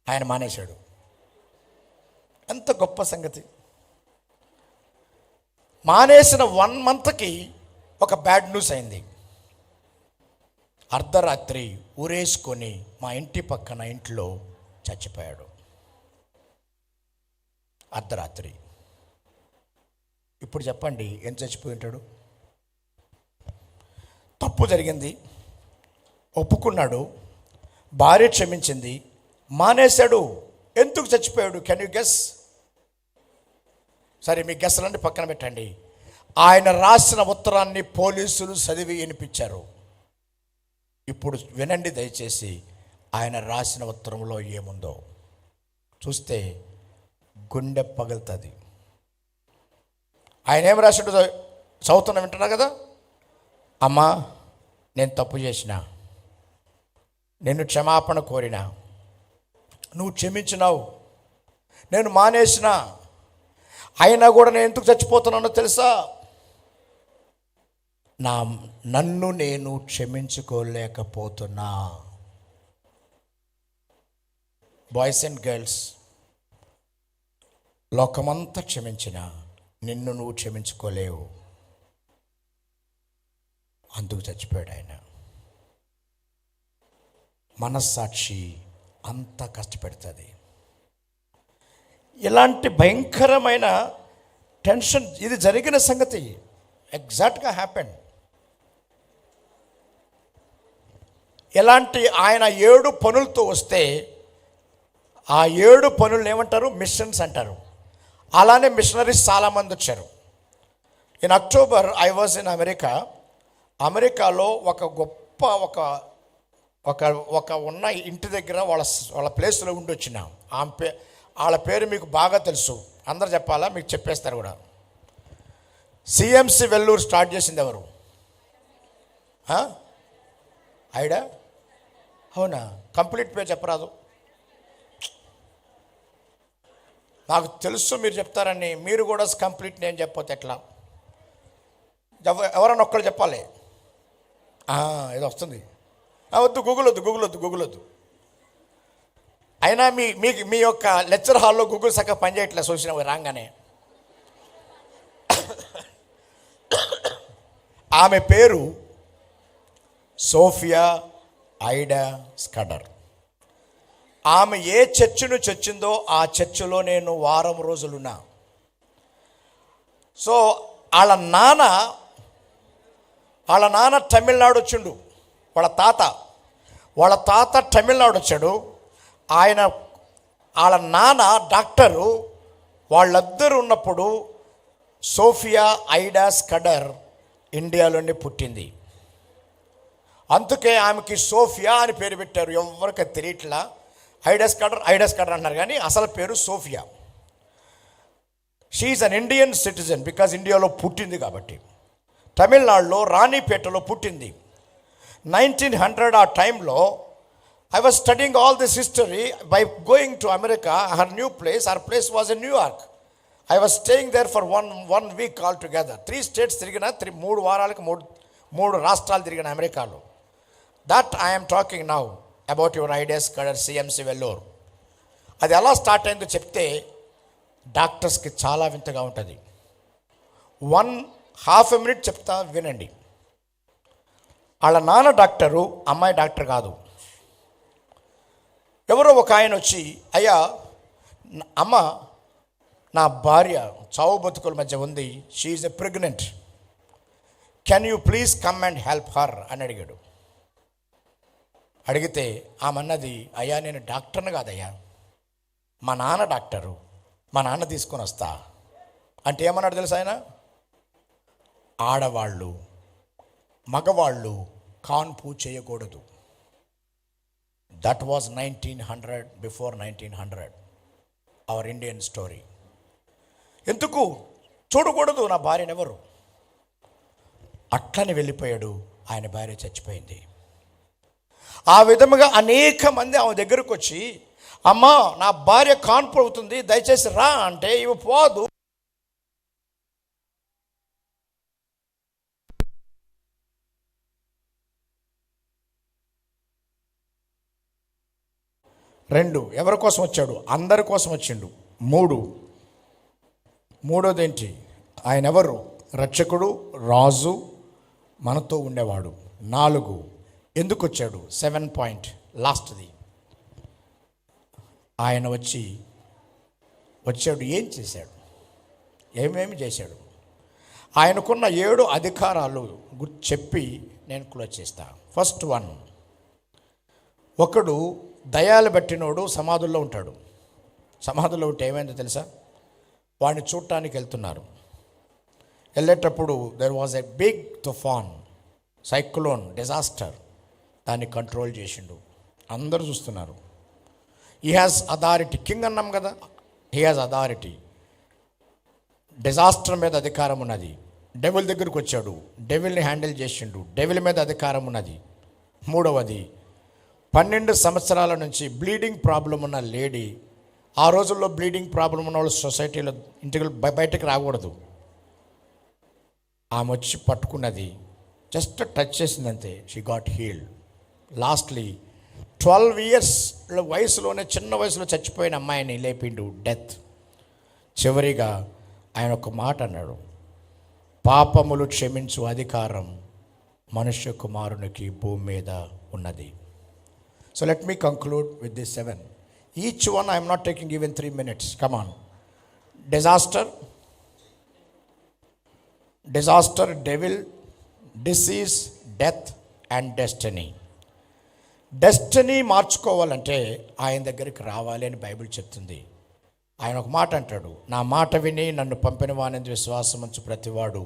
ఆయన మానేశాడు. ఎంత గొప్ప సంగతి. మానేసిన 1 మంత్కి ఒక బ్యాడ్ న్యూస్ అయింది. అర్ధరాత్రి ఊరేసుకొని మా ఇంటి పక్కన ఇంట్లో చచ్చిపోయాడు. అర్ధరాత్రి. ఇప్పుడు చెప్పండి, ఏం చచ్చిపోయి ఉంటాడు? తప్పు జరిగింది, ఒప్పుకున్నాడు, భార్య క్షమించింది, మానేశాడు. ఎందుకు చచ్చిపోయాడు? Can you guess? సరే, మీ గెస్లన్నీ పక్కన పెట్టండి. ఆయన రాసిన ఉత్తరాన్ని పోలీసులు చదివి వినిపించారు. ఇప్పుడు వినండి దయచేసి, ఆయన రాసిన ఉత్తరంలో ఏముందో. చూస్తే గుండె పగులుతుంది. ఆయన ఏం రాసాడు చదువుతున్నా, వింటున్నా కదా. అమ్మా, నేను తప్పు చేసిన, నేను క్షమాపణ కోరినా, నువ్వు క్షమించినావు, నేను మానేసిన, అయినా కూడా నేను ఎందుకు చచ్చిపోతున్నానో తెలుసా? నన్ను నేను క్షమించుకోలేకపోతున్నా. బాయ్స్ అండ్ గర్ల్స్, లోకమంతా క్షమించిన నిన్ను నువ్వు క్షమించుకోలేవు, అందుకు చచ్చిపోయాడు ఆయన. మనస్సాక్షి అంత కష్టపెడుతుంది. ఇలాంటి భయంకరమైన టెన్షన్, ఇది జరిగిన సంగతి, ఎగ్జాక్ట్గా హ్యాపెన్. ఇలాంటి ఆయన 7 పనులతో వస్తే, ఆ 7 పనులు ఏమంటారు? మిషన్స్ అంటారు. అలానే మిషనరీస్ చాలామంది వచ్చారు. In October I was in America. అమెరికాలో ఒక గొప్ప ఒక ఉన్న ఇంటి దగ్గర వాళ్ళ ప్లేస్లో ఉండి వచ్చిన వాళ్ళ పేరు మీకు బాగా తెలుసు, అందరు చెప్పాలా? మీకు చెప్పేస్తారు కూడా. సిఎంసి వెల్లూరు స్టార్ట్ చేసింది ఎవరు? ఐడా? అవునా? కంప్లీట్ పేరు చెప్పరాదు? నాకు తెలుసు మీరు చెప్తారని. మీరు కూడా కంప్లీట్ నేను చెప్పొద్దు ఎట్లా? ఎవరన్నా ఒక్కరు చెప్పాలి. ఏదో వస్తుంది. వద్దు, గూగుల్ వద్దు. అయినా మీ యొక్క లెక్చర్ హాల్లో గూగుల్ చక్కగా పనిచేయట్లేదు, చూసిన రాగానే. ఆమె పేరు సోఫియా ఐడా స్కడర్. ఆమె ఏ చర్చిను చర్చిందో ఆ చర్చిలో నేను వారం రోజులున్నా. సో వాళ్ళ నాన్న తమిళనాడు వచ్చిండు, వాళ్ళ తాత. వాళ్ళ తాత తమిళనాడు వచ్చాడు. వాళ్ళ నాన్న డాక్టరు. వాళ్ళిద్దరు ఉన్నప్పుడు సోఫియా ఐడా స్కడర్ ఇండియాలోనే పుట్టింది. అందుకే ఆమెకి సోఫియా అని పేరు పెట్టారు. ఎవరికి తెలియట్లా. ఐడా స్కడర్ అన్నారు, కానీ అసలు పేరు Sophia. She is an Indian citizen because ఇండియాలో పుట్టింది కాబట్టి. తమిళనాడులో రాణిపేటలో పుట్టింది. 1900 ఆ టైంలో I was studying all this history by going to America. Her place was in New York. I was staying there for one week altogether. 3 states తిరిగిన, 3 వారాలకు 3 రాష్ట్రాలు తిరిగిన అమెరికాలో. That I am talking now about your ideas cadre CMC Vellore. అది ఎలా start అయిందో చెప్తే డాక్టర్స్కి చాలా వింతగా ఉంటుంది. 1.5 minute చెప్తా, వినండి. వాళ్ళ నాన్న డాక్టరు, అమ్మాయి డాక్టర్ కాదు. ఎవరో ఒక ఆయన వచ్చి, అయ్యా అమ్మ, నా భార్య చావు బతుకుల మధ్య ఉంది, she is a pregnant, can you please come and help her అని అడిగాడు. అడిగితే ఆమె అన్నది, అయ్యా నేను డాక్టర్ని కాదయ్యా, మా నాన్న డాక్టరు, మా నాన్న తీసుకొని వస్తా అంటే ఏమన్నాడు తెలుసా ఆయన? ఆడవాళ్ళు మగవాళ్ళు కాన్పు చేయకూడదు. That was 1900, before 1900 our Indian story. ఎందుకు చూడకూడదు నా భార్యను ఎవరు? అట్లని వెళ్ళిపోయాడు. ఆయన భార్య చచ్చిపోయింది. ఆ విధముగా అనేక మంది ఆమె దగ్గరకు వచ్చి, అమ్మా నా భార్య కాన్పు అవుతుంది, దయచేసి రా అంటే ఇవి పోదు. రెండు, ఎవరి కోసం వచ్చాడు? అందరి కోసం వచ్చిండు. మూడోది ఏంటి? ఆయన ఎవరు? రక్షకుడు, రాజు, మనతో ఉండేవాడు. 4, ఎందుకు వచ్చాడు? 7 point లాస్ట్ది. ఆయన వచ్చాడు ఏం చేశాడు? ఏమేమి చేశాడు? ఆయనకున్న 7 అధికారాలు చెప్పి నేను క్లోజ్ చేస్తా. ఫస్ట్ 1, ఒకడు దయాలు బట్టినోడు సమాధుల్లో ఉంటాడు. సమాధుల్లో ఉంటే ఏమైందో తెలుసా? వాడిని చూడటానికి వెళ్తున్నారు. వెళ్ళేటప్పుడు దెర్ వాజ్ ఎ బిగ్ తుఫాన్, సైక్లోన్, డిజాస్టర్. దాన్ని కంట్రోల్ చేసిండు. అందరూ చూస్తున్నారు. He has authority. కింగ్ అన్నాం కదా, హీ హ్యాస్ అథారిటీ. డిజాస్టర్ మీద అధికారం ఉన్నది. డెవిల్ దగ్గరికి వచ్చాడు, డెవిల్ని హ్యాండిల్ చేసిండు. డెవిల్ మీద అధికారం ఉన్నది. 3వది, 12 సంవత్సరాల నుంచి బ్లీడింగ్ ప్రాబ్లం ఉన్న లేడీ. ఆ రోజుల్లో బ్లీడింగ్ ప్రాబ్లం ఉన్న వాళ్ళు సొసైటీలో ఇంటికి బయటకు రాకూడదు. ఆమె వచ్చి పట్టుకున్నది, జస్ట్ టచ్ చేసిందంతే, she got healed. Lastly 12 years వయసులోనే, చిన్న వయసులో చచ్చిపోయిన అమ్మాయిని లేపిండు, డెత్. చివరిగా ఆయన ఒక మాట అన్నాడు, పాపములు క్షమించు అధికారం మనుష్య కుమారునికి భూమి మీద ఉన్నది. So let me conclude with this 7. Each one I am not taking even 3 minutes. Come on. Disaster, devil, disease, death and destiny. Destiny మార్చుకోవాలంటే ఆయన దగ్గరికి రావాలి అని బైబిల్ చెప్తుంది. ఆయన ఒక మాట అంటాడు, నా మాట విని నన్ను పంపిన వాని విశ్వాసం ఉంచు ప్రతివాడు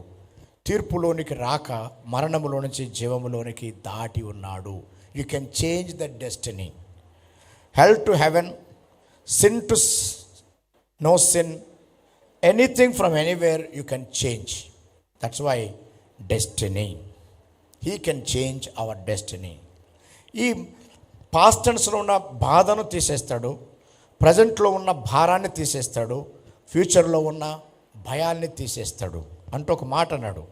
తీర్పులోనికి రాక మరణములో నుంచి జీవములోనికి దాటి ఉన్నాడు. You can change the destiny. Hell to heaven, sin to no sin, anything from anywhere you can change. That's why destiny. He can change our destiny. ఈ పాస్ట్ టెన్స్లో ఉన్న బాధను తీసేస్తాడు, ప్రజెంట్లో ఉన్న భారాన్ని తీసేస్తాడు, ఫ్యూచర్లో ఉన్న భయాల్ని తీసేస్తాడు. అంటూ ఒక మాట అన్నాడు,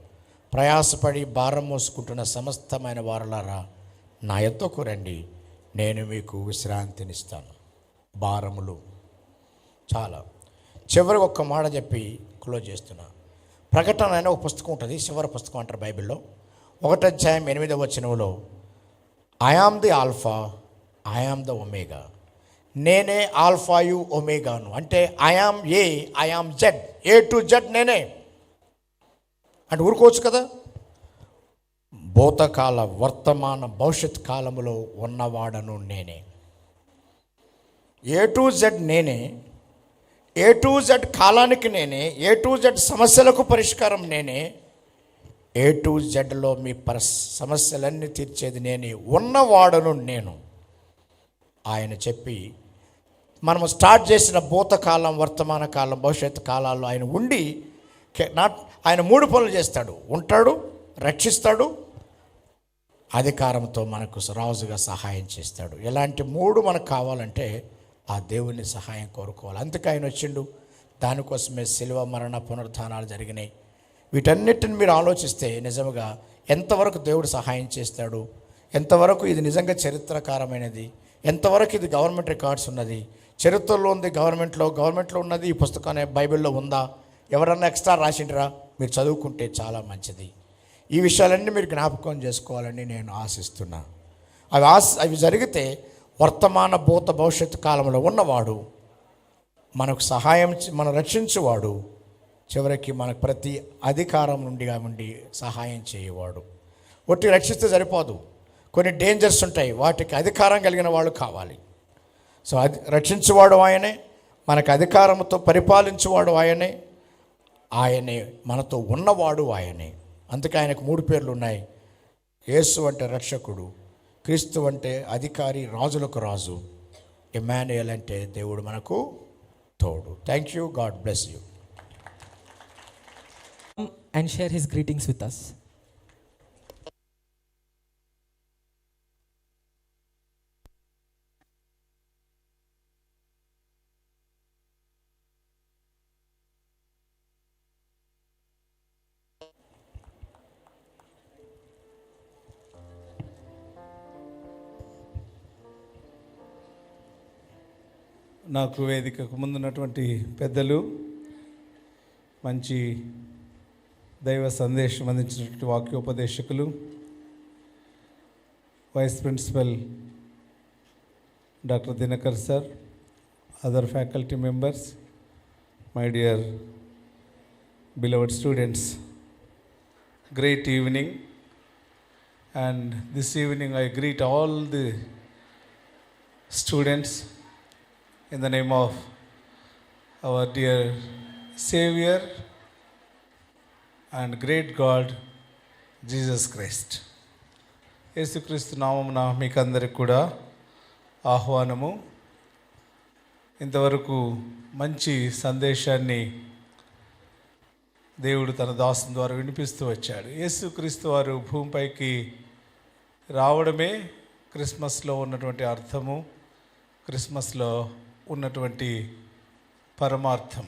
ప్రయాసపడి భారం మోసుకుంటున్న సమస్తమైన వారలారా నా యొద్దకు రండి, నేను మీకు విశ్రాంతినిస్తాను. భారములు చాలా. చివరికి ఒక్క మాట చెప్పి క్లోజ్ చేస్తున్నా. ప్రకటన అనే ఒక పుస్తకం ఉంటుంది, చివరి పుస్తకం అంటారు బైబిల్లో. 1వ అధ్యాయం 8వ వచనంలో, I am the alpha, I am the omega. నేనే ఆల్ఫాయు ఒమేగాను. అంటే I am A, I am Z, A to Z నేనే అంటే ఊరుకోవచ్చు కదా. భూతకాల వర్తమాన భవిష్యత్ కాలములో ఉన్నవాడను నేనే. ఏ టు జెడ్ నేనే. ఏ టు జెడ్ కాలానికి నేనే. ఏ టు జెడ్ సమస్యలకు పరిష్కారం నేనే. ఏ టు జెడ్లో మీ సమస్యలన్నీ తీర్చేది నేనే. ఉన్నవాడను నేను ఆయన చెప్పి మనము స్టార్ట్ చేసిన భూతకాలం, వర్తమాన కాలం, భవిష్యత్తు కాలాల్లో ఆయన ఉండి ఆయన 3 పనులు చేస్తాడు. ఉంటాడు, రక్షిస్తాడు, అధికారంతో మనకు రాజుగా సహాయం చేస్తాడు. ఇలాంటి 3 మనకు కావాలంటే ఆ దేవుని సహాయం కోరుకోవాలి. అందుకే ఆయన వచ్చిండు. దానికోసమే శిలువ, మరణ, పునరుత్థానాలు జరిగినాయి. వీటన్నిటిని మీరు ఆలోచిస్తే నిజంగా ఎంతవరకు దేవుడు సహాయం చేస్తాడు, ఎంతవరకు ఇది నిజంగా చరిత్రకారమైనది, ఎంతవరకు ఇది గవర్నమెంట్ రికార్డ్స్ ఉన్నది, చరిత్రలో ఉంది, గవర్నమెంట్లో ఉన్నది, ఈ పుస్తకం బైబిల్లో ఉందా, ఎవరన్నా ఎక్స్ట్రా రాసిండ్రా, మీరు చదువుకుంటే చాలా మంచిది. ఈ విషయాలన్నీ మీరు జ్ఞాపకం చేసుకోవాలని నేను ఆశిస్తున్నా. అవి జరిగితే వర్తమాన భూత భవిష్యత్తు కాలంలో ఉన్నవాడు, మనకు సహాయం, మనం రక్షించువాడు, చివరికి మనకు ప్రతి అధికారం నుండి సహాయం చేయవాడు. ఒట్టి రక్షిస్తే సరిపోదు, కొన్ని డేంజర్స్ ఉంటాయి, వాటికి అధికారం కలిగిన వాళ్ళు కావాలి. సో రక్షించువాడు ఆయనే, మనకు అధికారంతో పరిపాలించువాడు ఆయనే, ఆయనే మనతో ఉన్నవాడు ఆయనే. అందుకే ఆయనకు 3 పేర్లు ఉన్నాయి. యేసు అంటే రక్షకుడు, క్రీస్తు అంటే అధికారి, రాజులకు రాజు, ఇమ్మానుయేల్ అంటే దేవుడు మనకు తోడు. Thank you. God bless you. And share his greetings with us. నాకు వేదికకు ముందున్నటువంటి పెద్దలు, మంచి దైవ సందేశం అందించినటువంటి వాక్యోపదేశకులు, vice principal doctor Dinakar sir, other faculty members, my dear beloved students, great evening. And this evening I greet all the students in the name of our dear Savior and great God Jesus Christ. యేసుక్రీస్తు నామమున మీకందరికి కూడా ఆహ్వానము. ఇంతవరకు మంచి సందేశాన్ని దేవుడు తన దాసుని ద్వారా వినిపిస్తూ వచ్చాడు. యేసుక్రీస్తు వారు భూమిపైకి రావడమే క్రిస్మస్లో ఉన్నటువంటి అర్థము, క్రిస్మస్లో ఉన్నటువంటి పరమార్థం.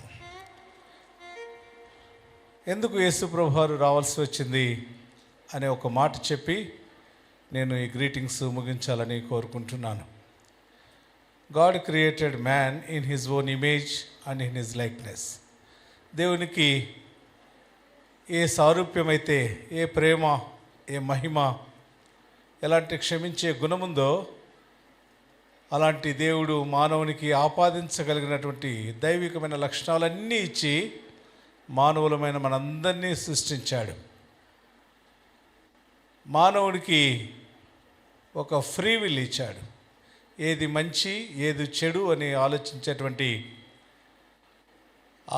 ఎందుకు యేసు ప్రభు వారు రావాల్సి వచ్చింది అనే ఒక మాట చెప్పి నేను ఈ గ్రీటింగ్స్ ముగించాలని కోరుకుంటున్నాను. God created man in his own image and in his likeness. దేవునికి ఏ సారూప్యం అయితే, ఏ ప్రేమ, ఏ మహిమ, ఎలాంటి క్షమించే గుణముందో అలాంటి దేవుడు మానవునికి ఆపాదించగలిగినటువంటి దైవికమైన లక్షణాలన్నీ ఇచ్చి మానవులమైన మనందరినీ సృష్టించాడు. మానవుడికి ఒక ఫ్రీ విల్ ఇచ్చాడు. ఏది మంచి, ఏది చెడు అని ఆలోచించేటువంటి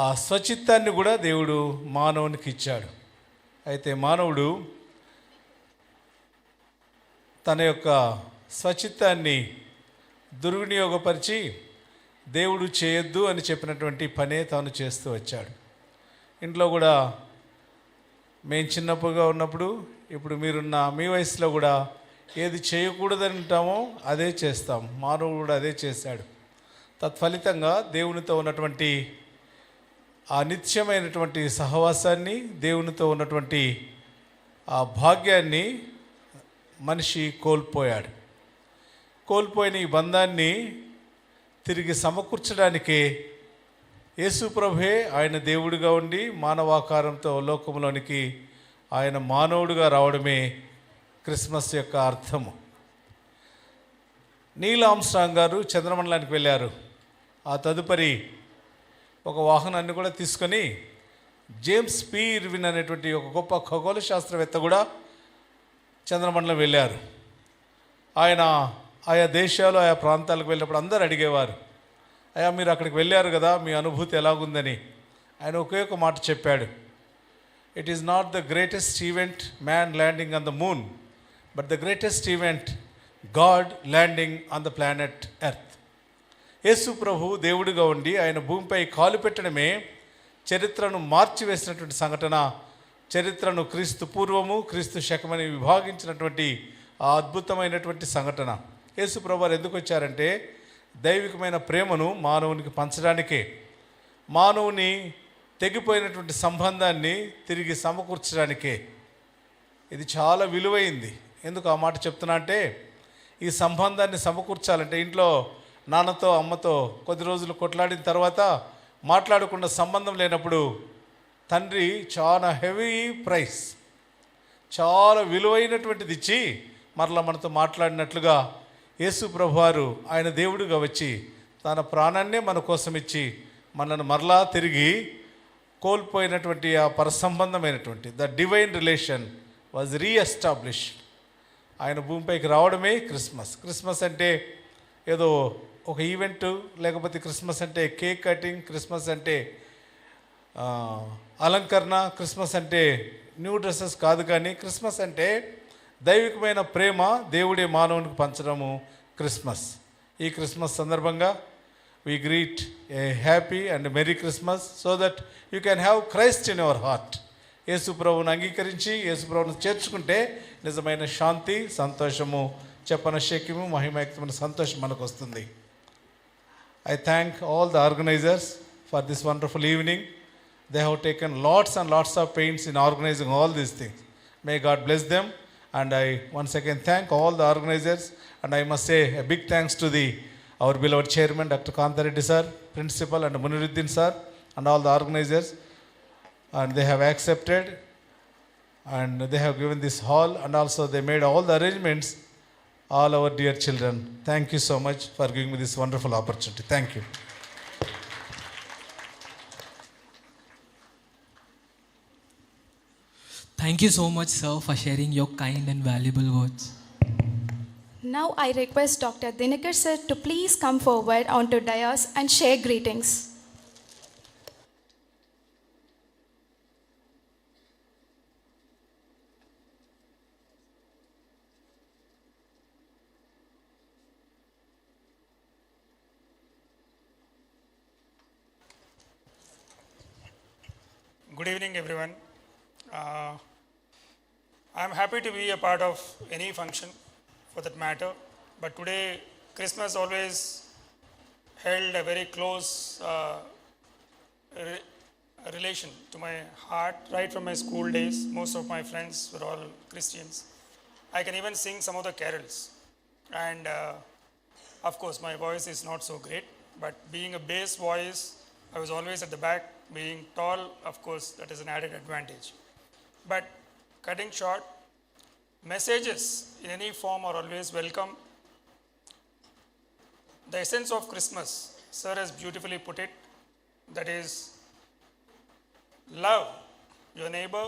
ఆ స్వచిత్తాన్ని కూడా దేవుడు మానవునికి ఇచ్చాడు. అయితే మానవుడు తన యొక్క స్వచిత్తాన్ని దుర్వినియోగపరిచి దేవుడు చేయొద్దు అని చెప్పినటువంటి పనే తాను చేస్తూ వచ్చాడు. ఇంట్లో కూడా మేము చిన్నప్పుడుగా ఉన్నప్పుడు, ఇప్పుడు మీరున్న మీ వయసులో కూడా ఏది చేయకూడదని ఉంటామో అదే చేస్తాం. మానవుడు కూడా అదే చేశాడు. తత్ఫలితంగా దేవునితో ఉన్నటువంటి ఆ నిత్యమైనటువంటి సహవాసాన్ని, దేవునితో ఉన్నటువంటి ఆ భాగ్యాన్ని మనిషి కోల్పోయాడు. కోల్పోయిన ఈ బంధాన్ని తిరిగి సమకూర్చడానికే యేసు ప్రభువే ఆయన దేవుడిగా ఉండి మానవాకారంతో లోకంలోనికి ఆయన మానవుడిగా రావడమే క్రిస్మస్ యొక్క అర్థము. నీల్ ఆర్మ్స్ట్రాంగ్ గారు చంద్రమండలానికి వెళ్ళారు. ఆ తదుపరి ఒక వాహనాన్ని కూడా తీసుకొని జేమ్స్ పి ఇర్విన్ అనేటువంటి ఒక గొప్ప ఖగోళ శాస్త్రవేత్త కూడా చంద్రమండలం వెళ్ళారు. ఆయన ఆయా దేశాలు ఆయా ప్రాంతాలకు వెళ్ళినప్పుడు అందరూ అడిగేవారు, అయ్యా మీరు అక్కడికి వెళ్ళారు కదా, మీ అనుభూతి ఎలాగుందని. ఆయన ఒకే ఒక మాట చెప్పాడు, it is not the greatest event man landing on the moon, but the greatest event God landing on the planet Earth. Yesu ప్రభు దేవుడిగా ఉండి ఆయన భూమిపై కాలు పెట్టడమే చరిత్రను మార్చివేసినటువంటి సంఘటన. చరిత్రను క్రీస్తు పూర్వము క్రీస్తు శకమని విభాగించినటువంటి ఆ అద్భుతమైనటువంటి సంఘటన. యేసు ప్రభు వారు ఎందుకు వచ్చారంటే దైవికమైన ప్రేమను మానవునికి పంచడానికే, మానవుని తెగిపోయినటువంటి సంబంధాన్ని తిరిగి సమకూర్చడానికే. ఇది చాలా విలువైంది. ఎందుకు ఆ మాట చెప్తున్నా అంటే, ఈ సంబంధాన్ని సమకూర్చాలంటే ఇంట్లో నాన్నతో అమ్మతో కొద్ది రోజులు కొట్లాడిన తర్వాత మాట్లాడకుండా సంబంధం లేనప్పుడు తండ్రి చాలా హెవీ ప్రైస్, చాలా విలువైనటువంటిది ఇచ్చి మరలా మనతో మాట్లాడినట్లుగా యేసు ప్రభువారు ఆయన దేవుడిగా వచ్చి తన ప్రాణాన్నే మన కోసం ఇచ్చి మనను మరలా తిరిగి కోల్పోయినటువంటి ఆ పరసంబంధమైనటువంటి the divine relation was reestablish. ఆయన భూమిపైకి రావడమే క్రిస్మస్. క్రిస్మస్ అంటే ఏదో ఒక ఈవెంట్, లేకపోతే క్రిస్మస్ అంటే కేక్ కటింగ్, క్రిస్మస్ అంటే అలంకరణ, క్రిస్మస్ అంటే న్యూ డ్రెస్సెస్ కాదు. కానీ క్రిస్మస్ అంటే దైవికమైన ప్రేమ దేవుడే మానవునికి పంచడము క్రిస్మస్. ఈ క్రిస్మస్ సందర్భంగా we greet a happy and merry Christmas so that you can have Christ in your heart. యేసు ప్రభువును అంగీకరించి యేసు ప్రభువును చేర్చుకుంటే నిజమైన శాంతి, సంతోషము, చెప్పన శక్యము, మహిమయుక్తమైన సంతోషం మనకు వస్తుంది. I thank all the organizers for this wonderful evening. They have taken lots and lots of pains in organizing all these things. May God bless them. And I once again thank all the organizers. And I must say a big thanks to our beloved chairman, Dr. Kantareddy sir, principal, and Muniruddin sir, and all the organizers. And they have accepted, and they have given this hall, and also they made all the arrangements. All our dear children, thank you so much for giving me this wonderful opportunity. Thank you. Thank you so much, sir, for sharing your kind and valuable words. Now I request Dr. Dinakar sir to please come forward onto dais and share greetings. Good evening, everyone. I'm happy to be a part of any function for that matter, but today Christmas always held a very close relation to my heart right from my school days. Most of my friends were all Christians. I can even sing some of the carols, and of course my voice is not so great, but being a bass voice, I was always at the back. Being tall, of course, that is an added advantage. But cutting short, messages in any form are always welcome. The essence of Christmas, sir has beautifully put it, that is love your neighbor,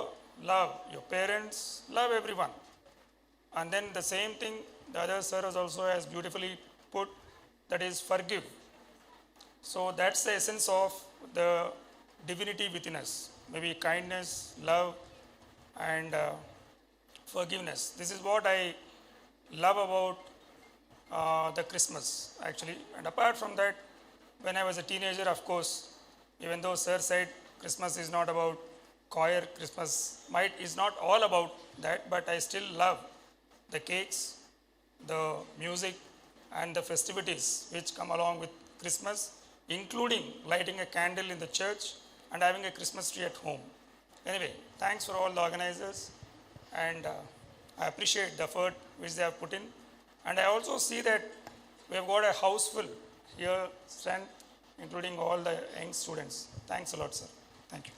love your parents, love everyone. And then the same thing the other sir has also has beautifully put, that is forgive. So that's the essence of the divinity within us, maybe kindness, love, and forgiveness. This is what I love about the Christmas actually. And apart from that, when I was a teenager, of course, even though sir said Christmas is not about choir, Christmas is not all about that, but I still love the cakes, the music, and the festivities which come along with Christmas, including lighting a candle in the church and having a Christmas tree at home. Anyway, thanks for all the organizers, and I appreciate the effort which they have put in. And I also see that we have got a house full here, stand, including all the young students. Thanks a lot, sir. Thank you.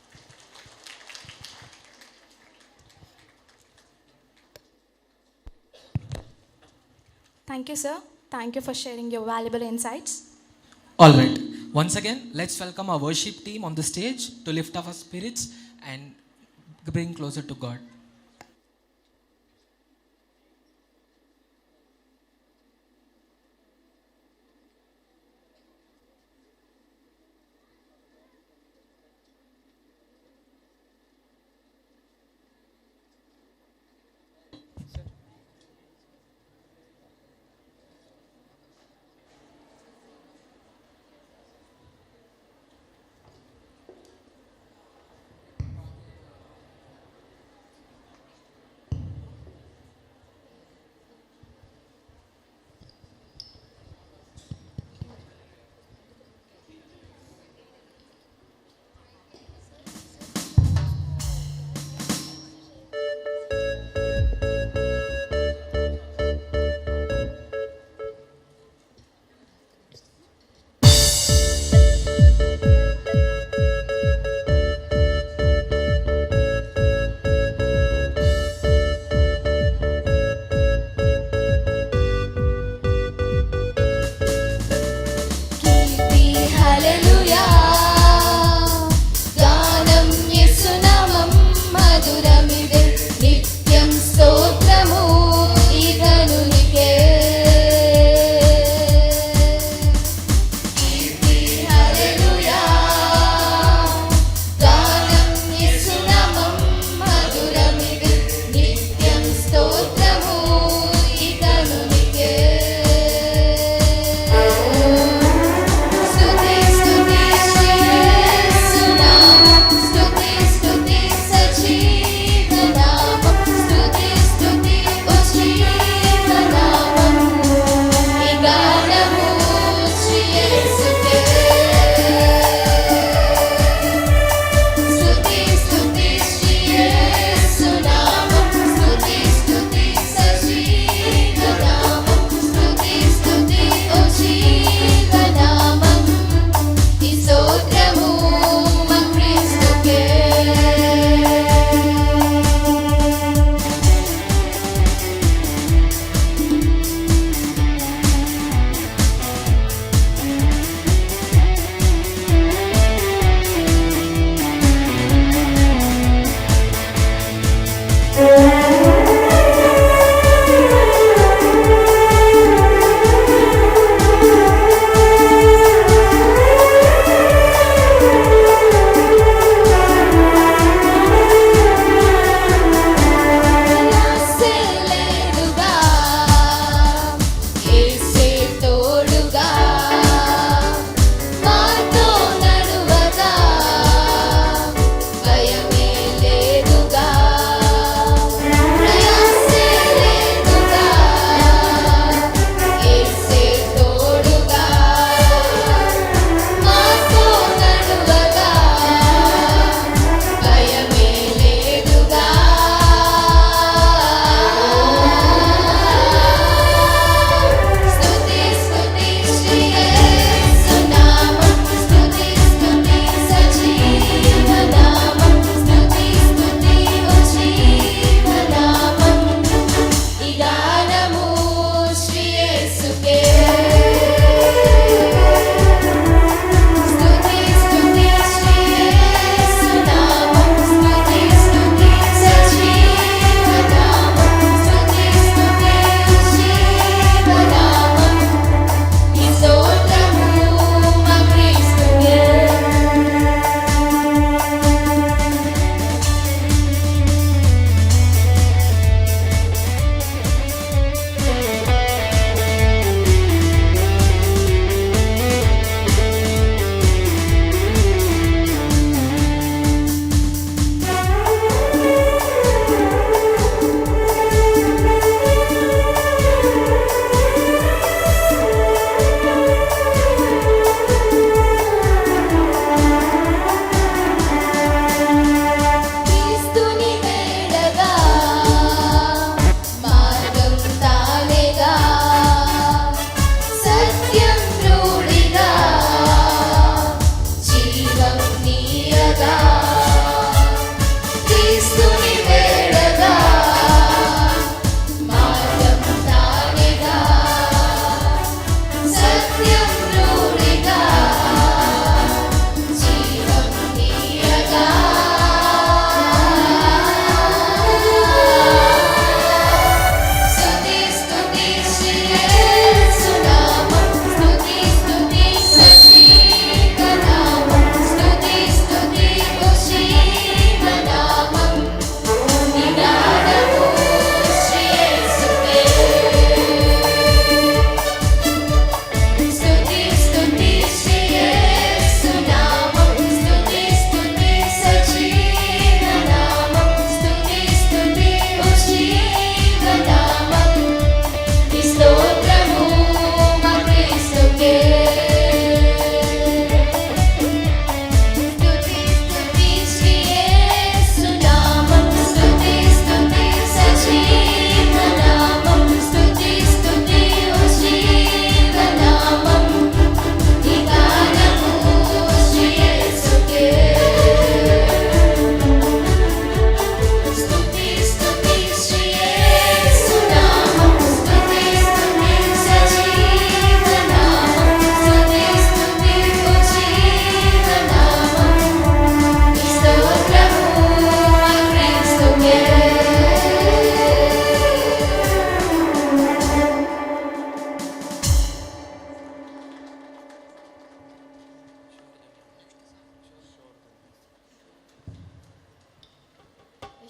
Thank you, sir. Thank you for sharing your valuable insights. All right. Once again, let's welcome our worship team on the stage to lift up our spirits and bring closer to God.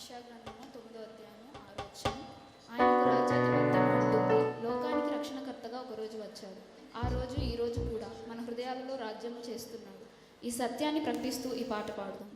యెషయా గ్రంథము 9వ అధ్యాయము 6వ వచనం. ఆయనకు రాజ్యాధిపత్యం ఉంటుంది. లోకానికి రక్షణకర్తగా ఒక రోజు వచ్చాడు. ఆ రోజు ఈ రోజు కూడా మన హృదయాలలో రాజ్యం చేస్తున్నాడు. ఈ సత్యాన్ని ప్రకటిస్తూ ఈ పాట పాడుదాం.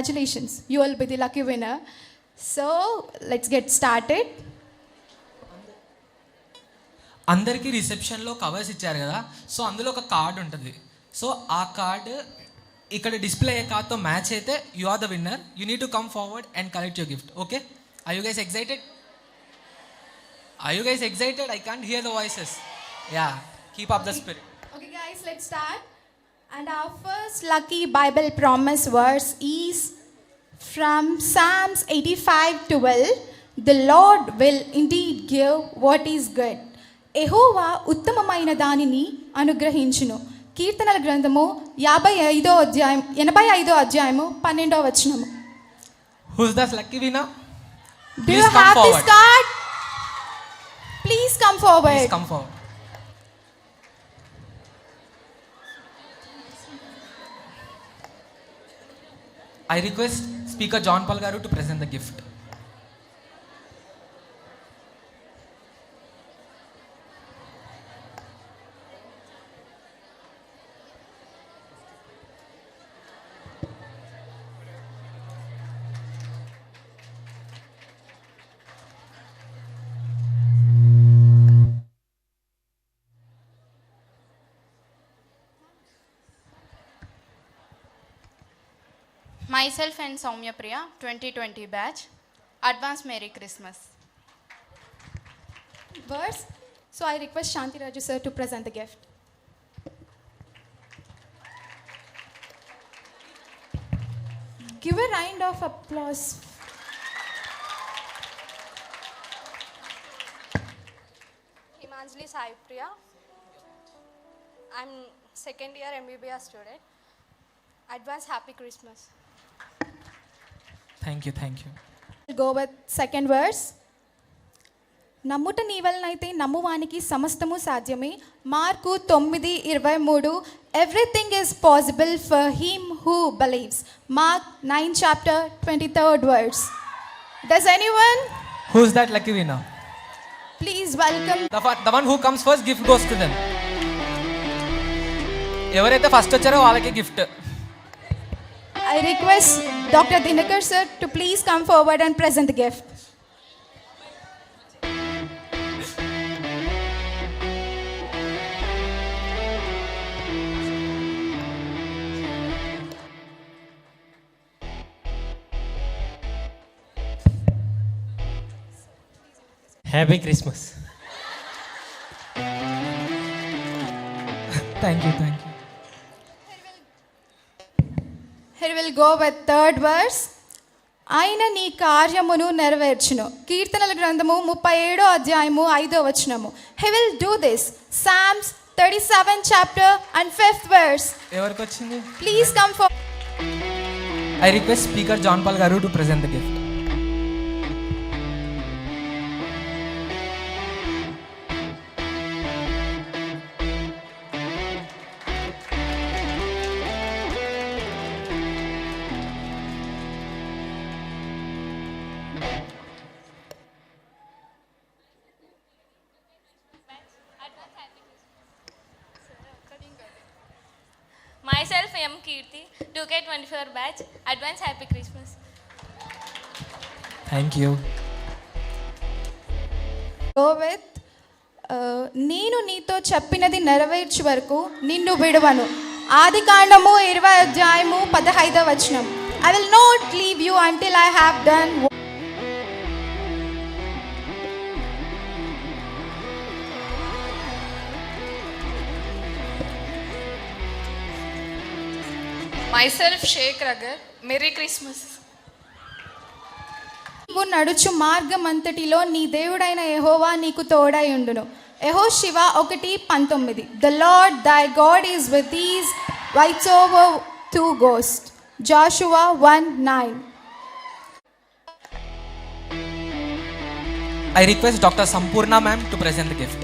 congratulations. You will be the lucky winner. So, let's get started. అందరికీ రిసెప్షన్లో కవర్స్ ఇచ్చారు కదా, సో అందులో ఒక కార్డ్ ఉంటుంది. సో ఆ కార్డ్ ఇక్కడ డిస్ప్లే అయ్యే కార్డ్తో మ్యాచ్ అయితే you are the winner. You need to come forward and collect your gift. Okay, are you guys excited? Are you guys excited? I can't hear the voices. Yeah, keep up the spirit. Okay, guys, let's start. And our first lucky Bible promise verse is from Psalms 85:12. The Lord will indeed give what is good. యెహోవా ఉత్తమమైన దానిని అనుగ్రహించును. కీర్తనల గ్రంథము 85వ అధ్యాయము 12వ వచనము. Who's the lucky winner? Do you have this card? Please come forward. Please come forward. I request Speaker John Paul Garu to present the gift. Myself and Soumya Priya, 2020 batch. Advance Merry Christmas. Verse. So I request Shanti Raju sir to present the gift. Give a round of applause. Himanjali Sai Priya. I'm second year MBBS student. Advance Happy Christmas. Thank you, thank you. We'll go with second verse. నమ్ముట నీ వలనైతే నమ్మువానికి సమస్తము సాధ్యమే. Mark 9:23. Everything is possible for him who believes. Mark 9 chapter 23rd verse. Does anyone? Who's that lucky winner? Please welcome. The one who comes first, gift goes to them. ఎవరైతే first వచ్చారో వాళ్ళకి gift. I request Dr. Dinakar sir to please come forward and present the gift. Happy Christmas. Thank you, thank you. Here we'll go with third verse. ఆయన నీ కార్యమును నెరవేర్చును. కీర్తనల గ్రంథము 37వ అధ్యాయము 5వ వచనము. He will do this. Psalms 37 chapter and 5th verse. ఎవరికి వచ్చింది? Please come for. I request Speaker John Paul Garu to present the gift. Myself M. Kirti, 2K24 batch. Advance Happy Christmas. Thank you. Go with నేను నీతో చెప్పినది నెరవేర్చు వరకు నిన్ను విడువను. ఆదికాండము 20వ అధ్యాయము 15వ వచనం. I will not leave you until I have done. Myself Sheikh Ragar, Merry Christmas. నీవు నడుచు మార్గం అంతటిలో నీ దేవుడైన యెహోవా నీకు తోడై ఉండును. యెహోషువ 1:19. The Lord thy God is with thee, whatsoever thou goest. Joshua 1:9. I request Dr. Sampurna ma'am to present the gift.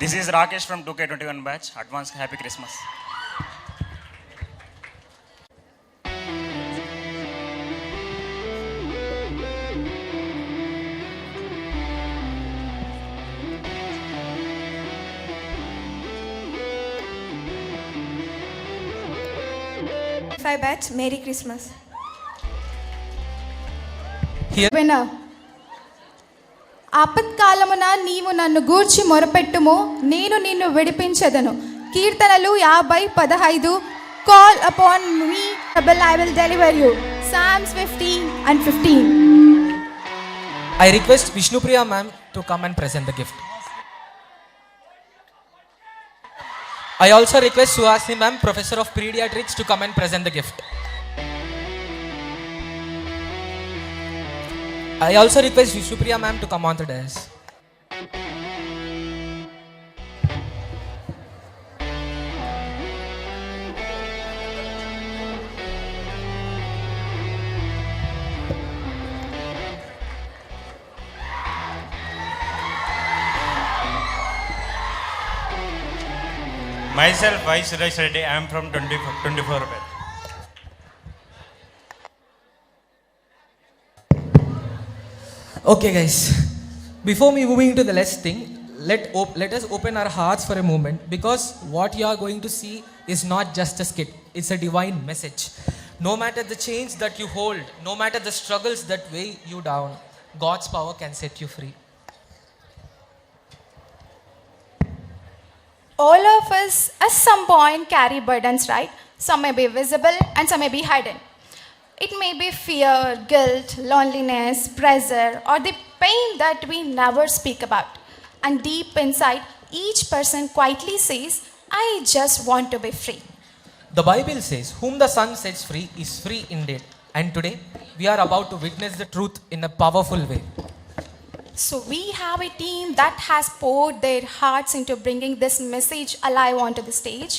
This is Rakesh from 2K21 batch. Advance Happy Christmas. batch, Merry Christmas. వినర్ ఆపత్కాలమున నీవు నన్ను గూర్చి మొరపెట్టుము నేను నిన్ను విడిపించెదను. కీర్తనలు 50:15. Call upon me I will deliver you. Psalms 50:15. I request Vishnupriya ma'am to come and present the gift. I also request Suhasini ma'am, Professor of Pediatrics, to come and present the gift. I also request Vishnupriya ma'am to come on the dais. Myself, Y. Suresh Reddy. I am from 24 batch. Okay guys, before me moving to the next thing, let us open our hearts for a moment, because what you are going to see is not just a skit, it's a divine message. No matter the chains that you hold, no matter the struggles that weigh you down, God's power can set you free. All of us at some point carry burdens, right? Some may be visible and some may be hidden. It may be fear, guilt, loneliness, pressure, or the pain that we never speak about. And deep inside, each person quietly says, I just want to be free. The Bible says, whom the Son sets free is free indeed. And today, we are about to witness the truth in a powerful way. So we have a team that has poured their hearts into bringing this message alive onto the stage.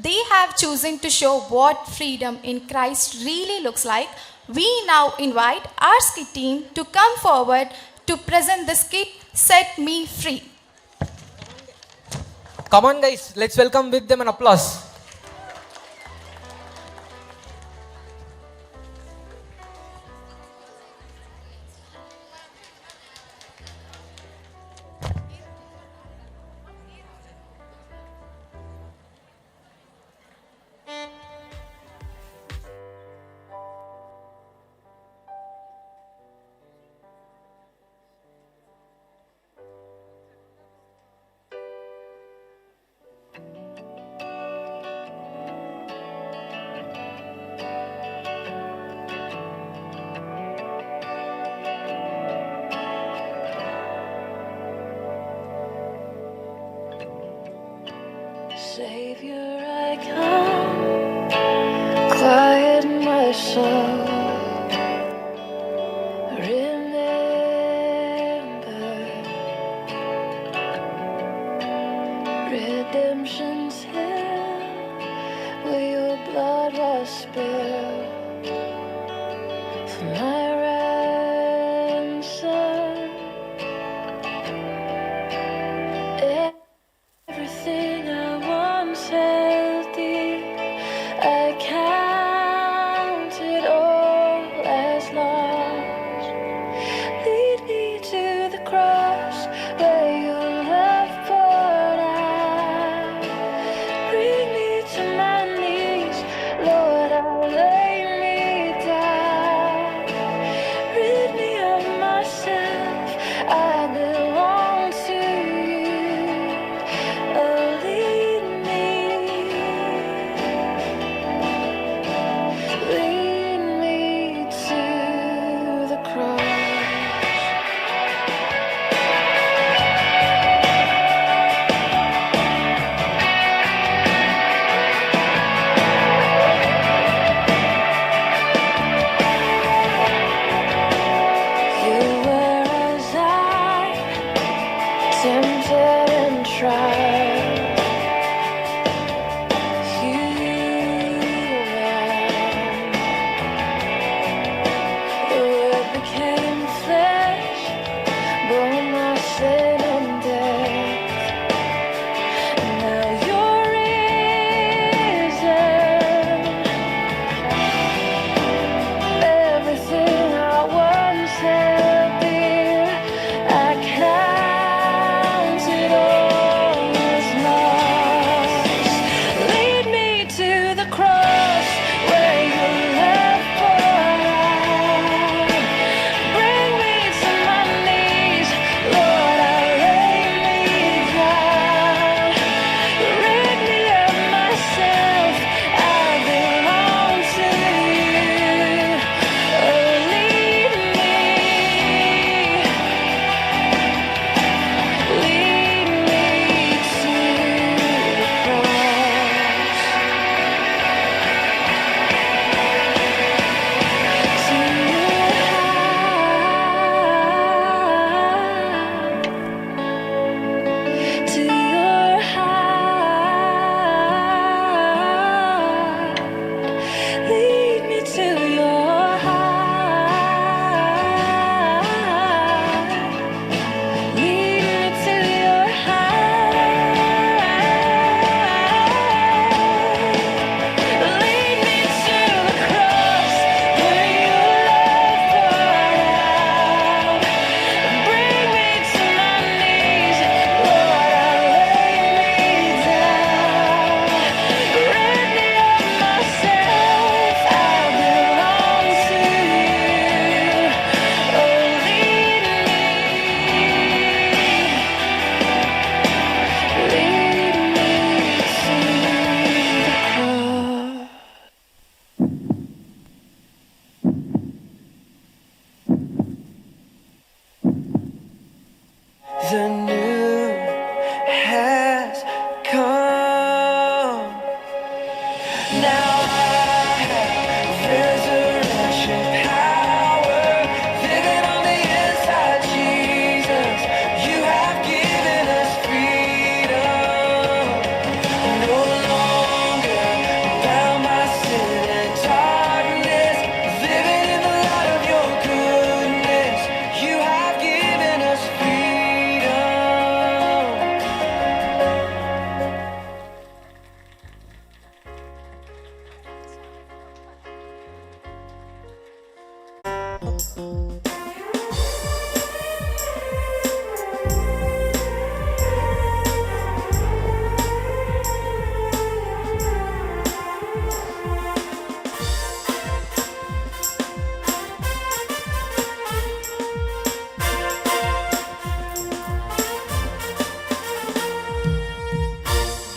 They have chosen to show what freedom in Christ really looks like. We now invite our skit team to come forward to present the skit Set Me Free. Come on guys, let's welcome with them an applause.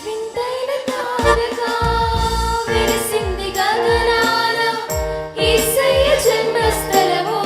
వింతైన తారక వెలిసింది గగనాన యేసయ్య జన్మస్థలము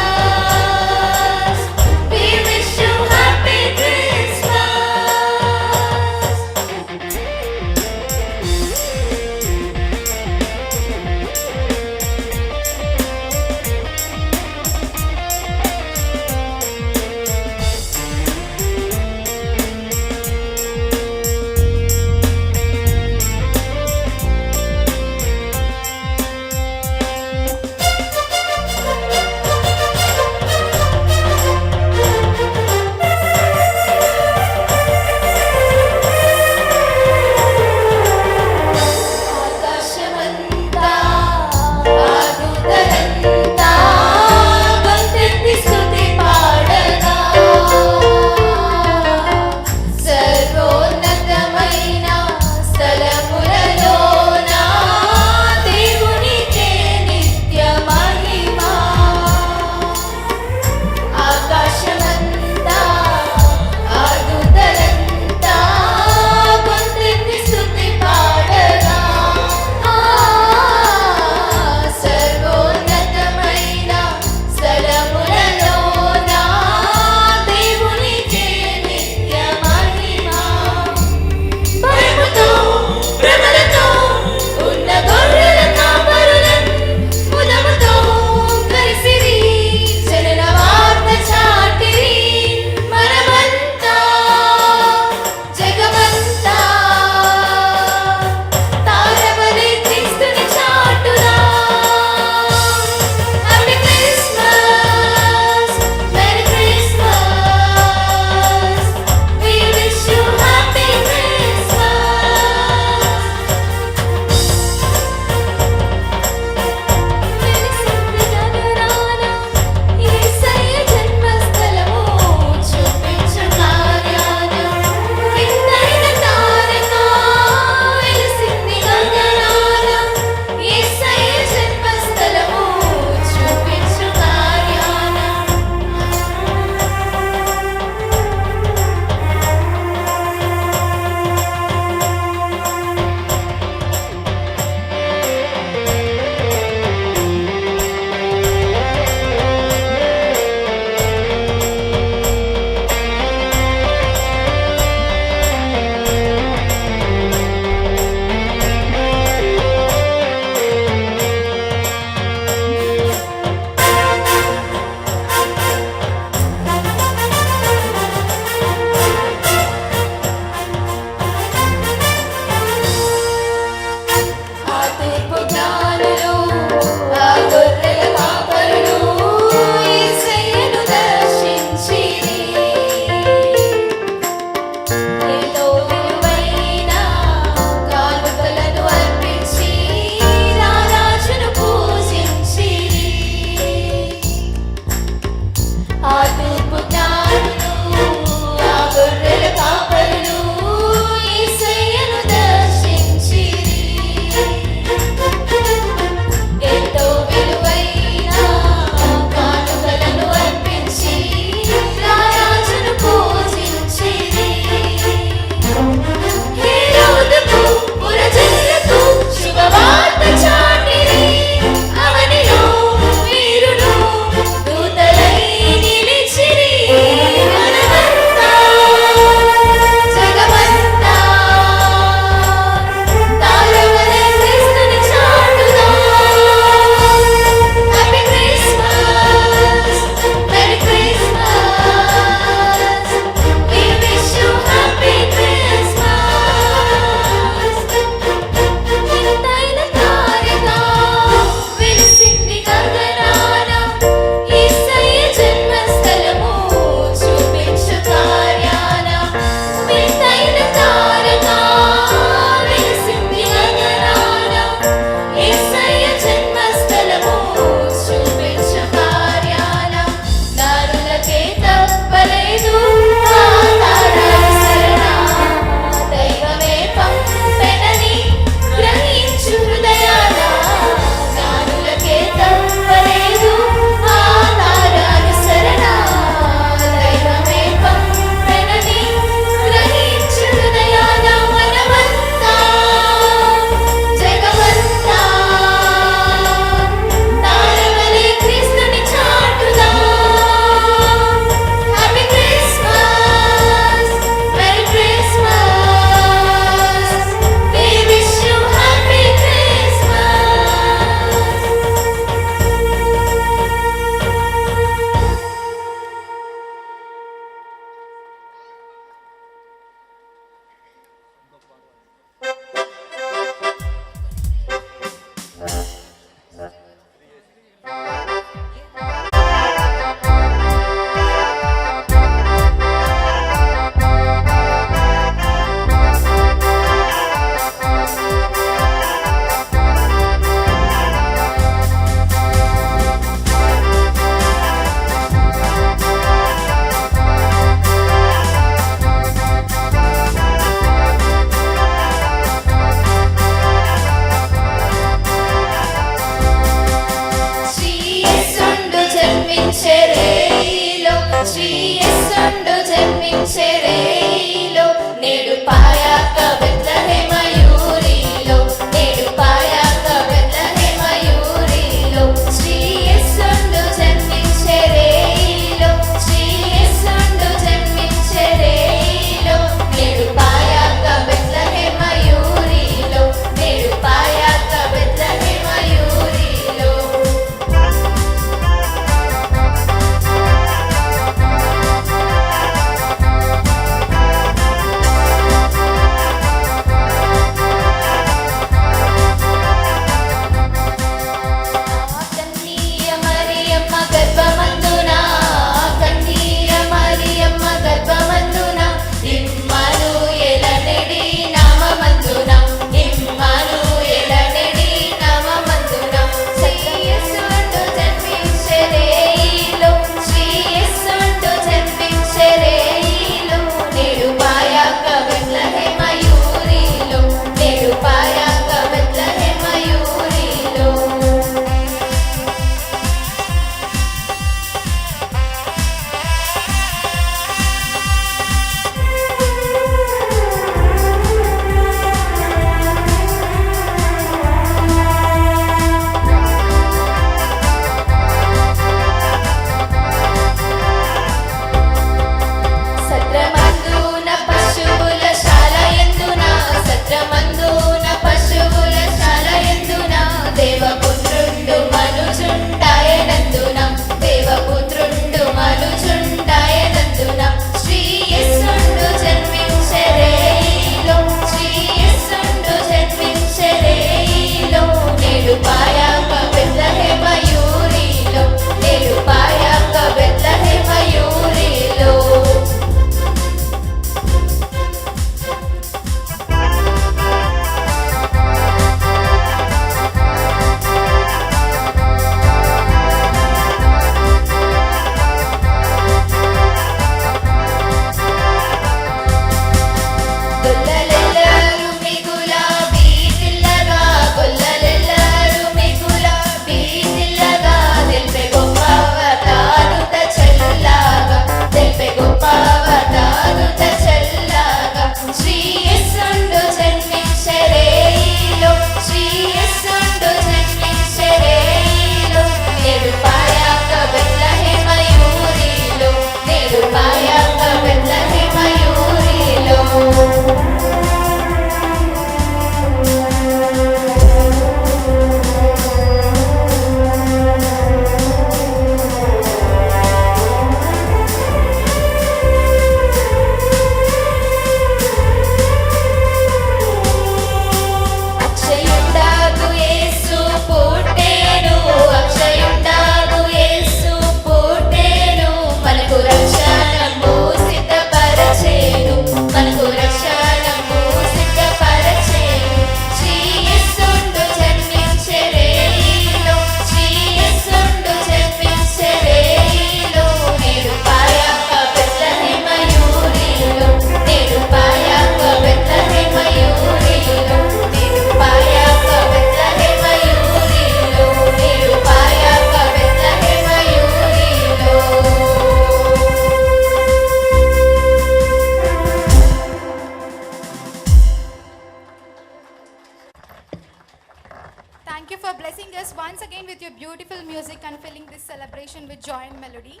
Thank you for blessing us once again with your beautiful music and filling this celebration with joy and melody.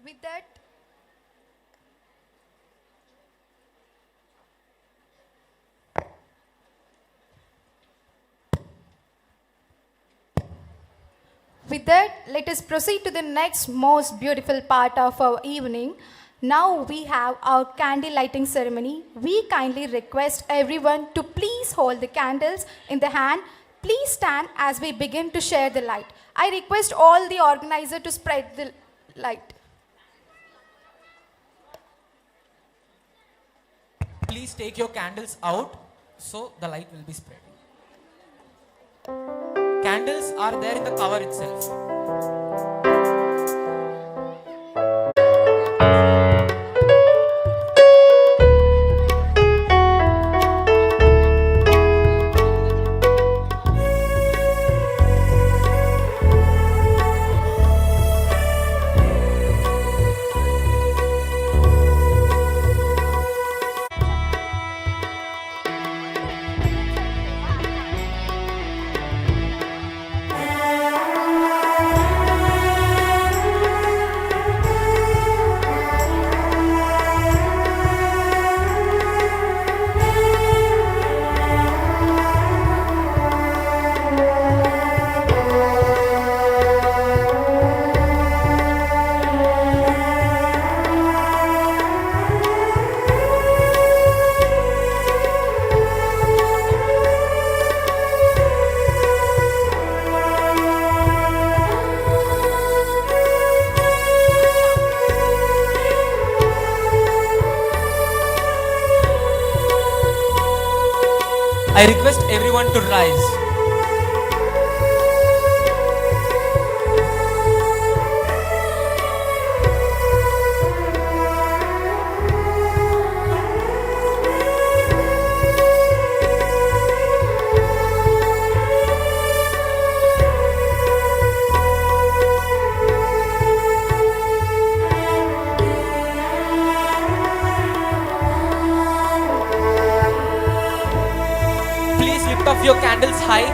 With that, let us proceed to the next most beautiful part of our evening. Now we have our candle lighting ceremony. We kindly request everyone to please hold the candles in the hand. Please stand as we begin to share the light. I request all the organizers to spread the light. Please take your candles out so the light will be spread. Candles are there in the cover itself. I request everyone to rise. Please lift up your candles high.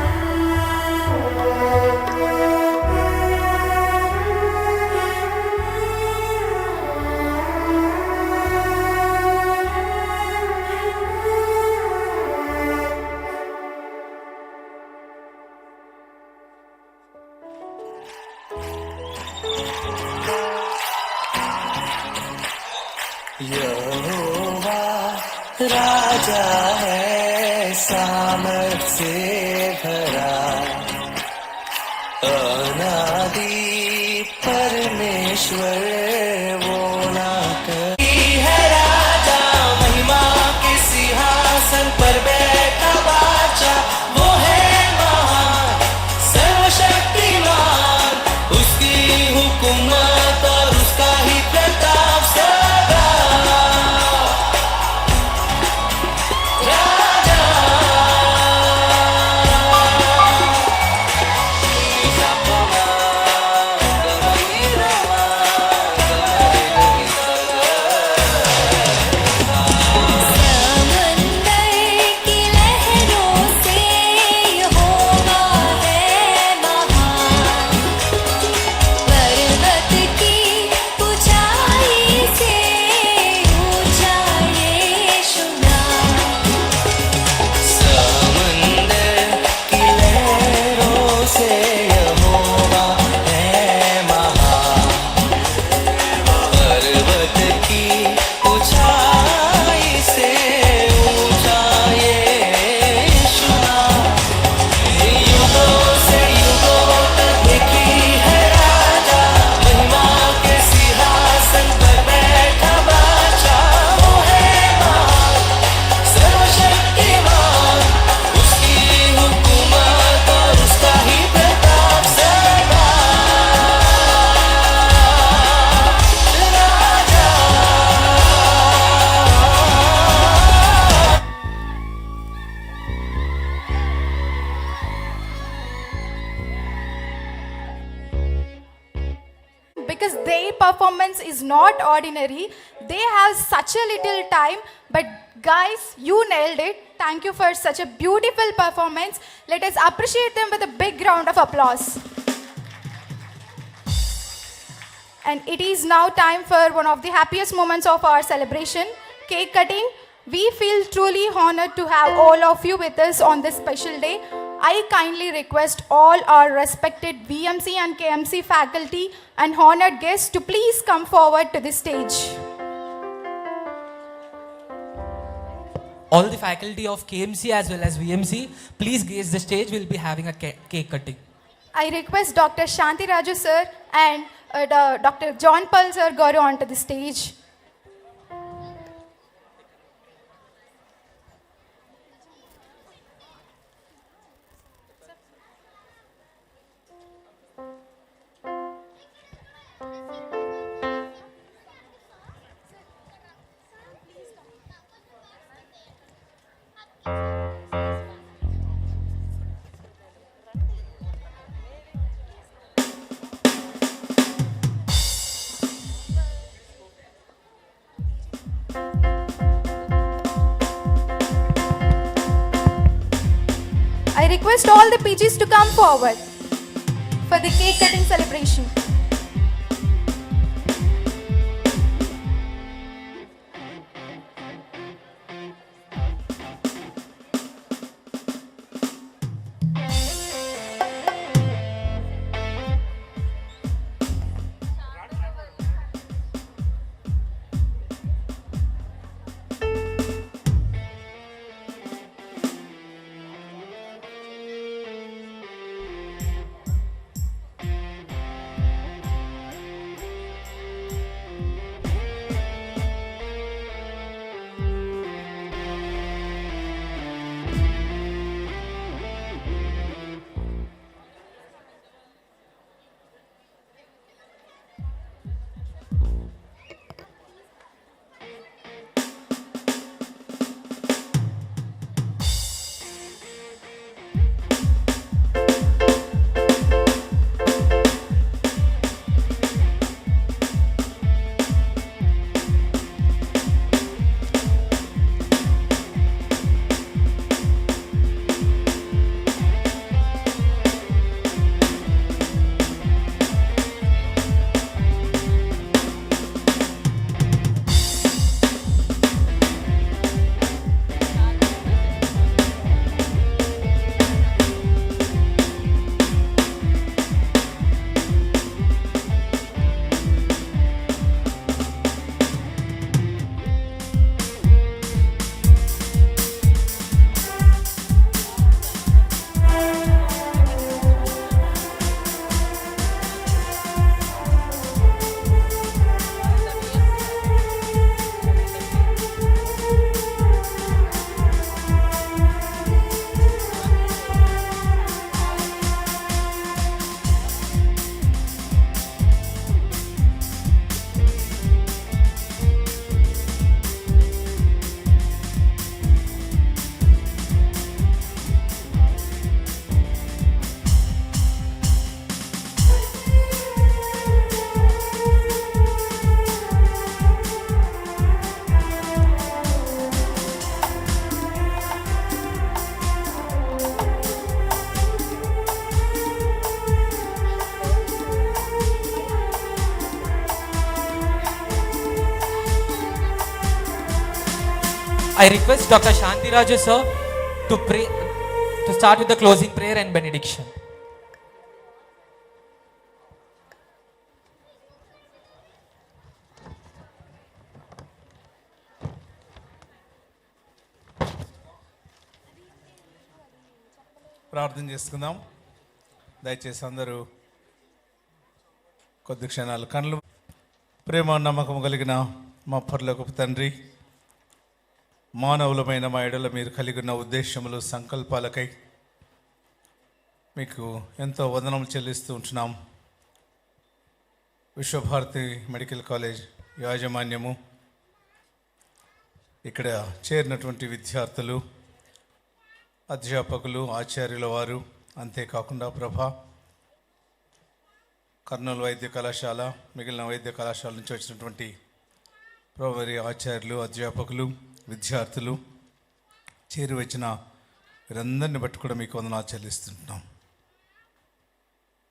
यहोवा राजा है सामर्थ से भरा, अनादि परमेश्वर वो ना कभी है राजा, महिमा के सिंहासन पर बैठा बादशाह, वो है महान सर्वशक्तिमान, उसकी हुकूमत और उसका ही प्रताप सदा। because their performance is not ordinary. They have such a little time, but Guys, you nailed it. Thank you for such a beautiful performance. Let us appreciate them with a big round of applause. And it is now time for one of the happiest moments of our celebration, cake cutting. We feel truly honored to have all of you with us on this special day. I kindly request all our respected VMC and KMC faculty and honored guests to please come forward to the stage. All the faculty of KMC as well as VMC, please grace the stage. We'll be having a cake cutting. I request Dr. Shanti Raju sir and Dr. John Paul sir Garu onto the stage. I request all the PGs to come forward for the cake cutting celebration. I request Dr. Shanti Raju sir to pray, to start with the closing prayer and benediction. ప్రార్థన చేసుకుందాం. దయచేసి అందరూ కొద్ది క్షణాలు కళ్ళు. ప్రేమ నమ్మకం కలిగిన మా పరలోకపు తండ్రి, మానవులమైన మా ఎడల మీరు కలిగి ఉన్న ఉద్దేశములు, సంకల్పాలకై మీకు ఎంతో వందనములు చెల్లిస్తూ ఉంటున్నాం. విశ్వభారతి మెడికల్ కాలేజ్ యాజమాన్యము, ఇక్కడ చేరినటువంటి విద్యార్థులు, అధ్యాపకులు, ఆచార్యుల వారు, అంతేకాకుండా ప్రభా కర్నూలు వైద్య కళాశాల, మిగిలిన వైద్య కళాశాల నుంచి వచ్చినటువంటి ప్రైమరీ ఆచార్యులు, అధ్యాపకులు, విద్యార్థులు, చేరి వచ్చిన వీరందరిని బట్టి కూడా మీకు వందనాలు చెల్లిస్తుంటున్నాం.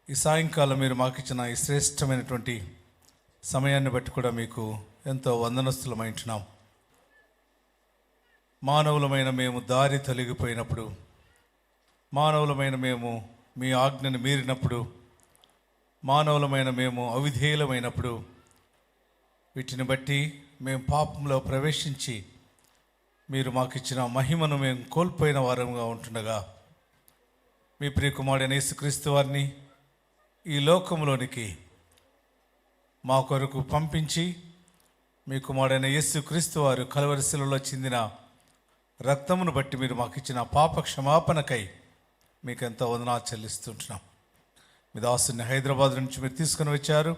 ఈ సాయంకాలం మీరు మాకు ఇచ్చిన ఈ శ్రేష్టమైనటువంటి సమయాన్ని బట్టి కూడా మీకు ఎంతో వందనస్తులమైంటున్నాం. మానవులమైన మేము దారి తొలగిపోయినప్పుడు, మానవులమైన మేము మీ ఆజ్ఞను మీరినప్పుడు, మానవులమైన మేము అవిధేయులమైనప్పుడు, వీటిని బట్టి మేము పాపంలో ప్రవేశించి మీరు మాకు ఇచ్చిన మహిమను మేము కోల్పోయిన వారంగా ఉంటుండగా, మీ ప్రియకుమారుడైన యేసుక్రీస్తు వారిని ఈ లోకంలోనికి మా కొరకు పంపించి, మీ కుమారుడైన యేసుక్రీస్తు వారు కలువరి శిలువలో చిందిన రక్తమును బట్టి మీరు మాకు ఇచ్చిన పాప క్షమాపణకై మీకు ఎంతో వందనాలు చెల్లిస్తుంటున్నాం. మీ దాసుని హైదరాబాద్ నుంచి మీరు తీసుకుని వచ్చారు.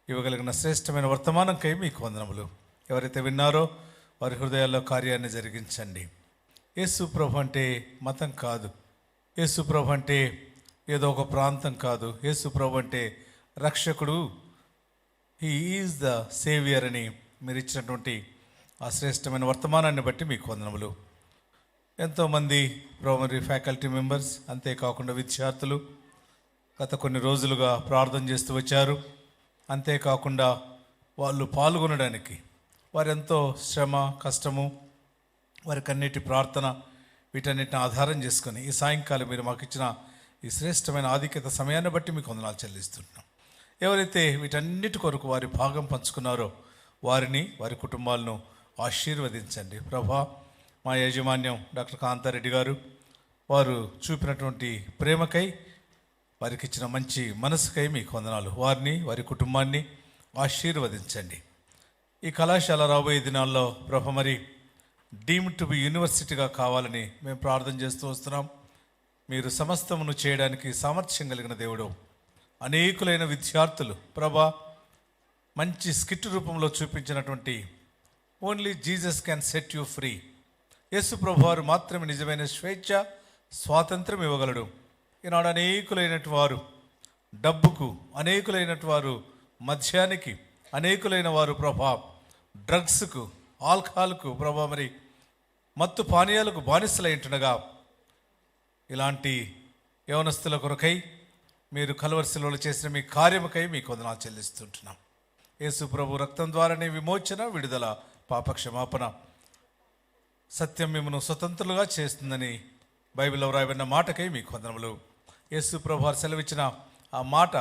ఇవ్వగలిగిన శ్రేష్టమైన వర్తమానంకై మీకు వందనములు. ఎవరైతే విన్నారో వారి హృదయాల్లో కార్యాన్ని జరిగించండి. యేసు ప్రభు అంటే మతం కాదు, యేసు ప్రభు అంటే ఏదో ఒక ప్రాంతం కాదు, యేసు ప్రభు అంటే రక్షకుడు, హీ ఈజ్ ద సేవియర్ అని మీరు ఇచ్చినటువంటి ఆ శ్రేష్టమైన వర్తమానాన్ని బట్టి మీకు వందనములు. ఎంతోమంది ప్రైమరీ ఫ్యాకల్టీ మెంబర్స్, అంతేకాకుండా విద్యార్థులు గత కొన్ని రోజులుగా ప్రార్థన చేస్తూ వచ్చారు. అంతేకాకుండా వాళ్ళు పాల్గొనడానికి వారెంతో శ్రమ, కష్టము, వారికి అన్నిటి ప్రార్థన, వీటన్నిటిని ఆధారం చేసుకొని ఈ సాయంకాలం మీరు మాకు ఇచ్చిన ఈ శ్రేష్టమైన ఆధిక్యత సమయాన్ని బట్టి మీకు వందనాలు చెల్లిస్తున్నాం. ఎవరైతే వీటన్నిటి కొరకు వారి భాగం పంచుకున్నారో వారిని, వారి కుటుంబాలను ఆశీర్వదించండి. ప్రభా, మా యాజమాన్యం డాక్టర్ కాంతారెడ్డి గారు వారు చూపినటువంటి ప్రేమకై, వారికి ఇచ్చిన మంచి మనసుకై మీకు వందనాలు. వారిని, వారి కుటుంబాన్ని ఆశీర్వదించండి. ఈ కళాశాల రాబోయే దినాల్లో ప్రభు మరి డీమ్డ్ టు బి యూనివర్సిటీగా కావాలని మేము ప్రార్థన చేస్తూ వస్తున్నాం. మీరు సమస్తమును చేయడానికి సామర్థ్యం కలిగిన దేవుడు. అనేకులైన విద్యార్థులు ప్రభా మంచి స్కిట్ రూపంలో చూపించినటువంటి only Jesus can set you free, Yesu ప్రభు వారు మాత్రమే నిజమైన స్వేచ్ఛ, స్వాతంత్రం ఇవ్వగలడు. ఈనాడు అనేకులైనటు వారు డబ్బుకు, అనేకులైనటు వారు మద్యానికి, అనేకులైన వారు ప్రభా డ్రగ్స్కు, ఆల్కహాల్కు, ప్రభా మరి మత్తు పానీయాలకు బానిసలైంటుండగా ఇలాంటి యవనస్తుల కొరకై మీరు కలువరి శిలువలో చేసిన మీ కార్యముకై మీకు వందనాలు చెల్లిస్తుంటున్నాం. యేసు ప్రభు రక్తం ద్వారానే విమోచన, విడుదల, పాప క్షమాపణ, సత్యం మిమ్మల్ని స్వతంత్రులుగా చేస్తుందని బైబిల్లో వ్రాయబడిన మాటకై మీకు వందనములు. యేసు ప్రభు వారు సెలవిచ్చిన ఆ మాట,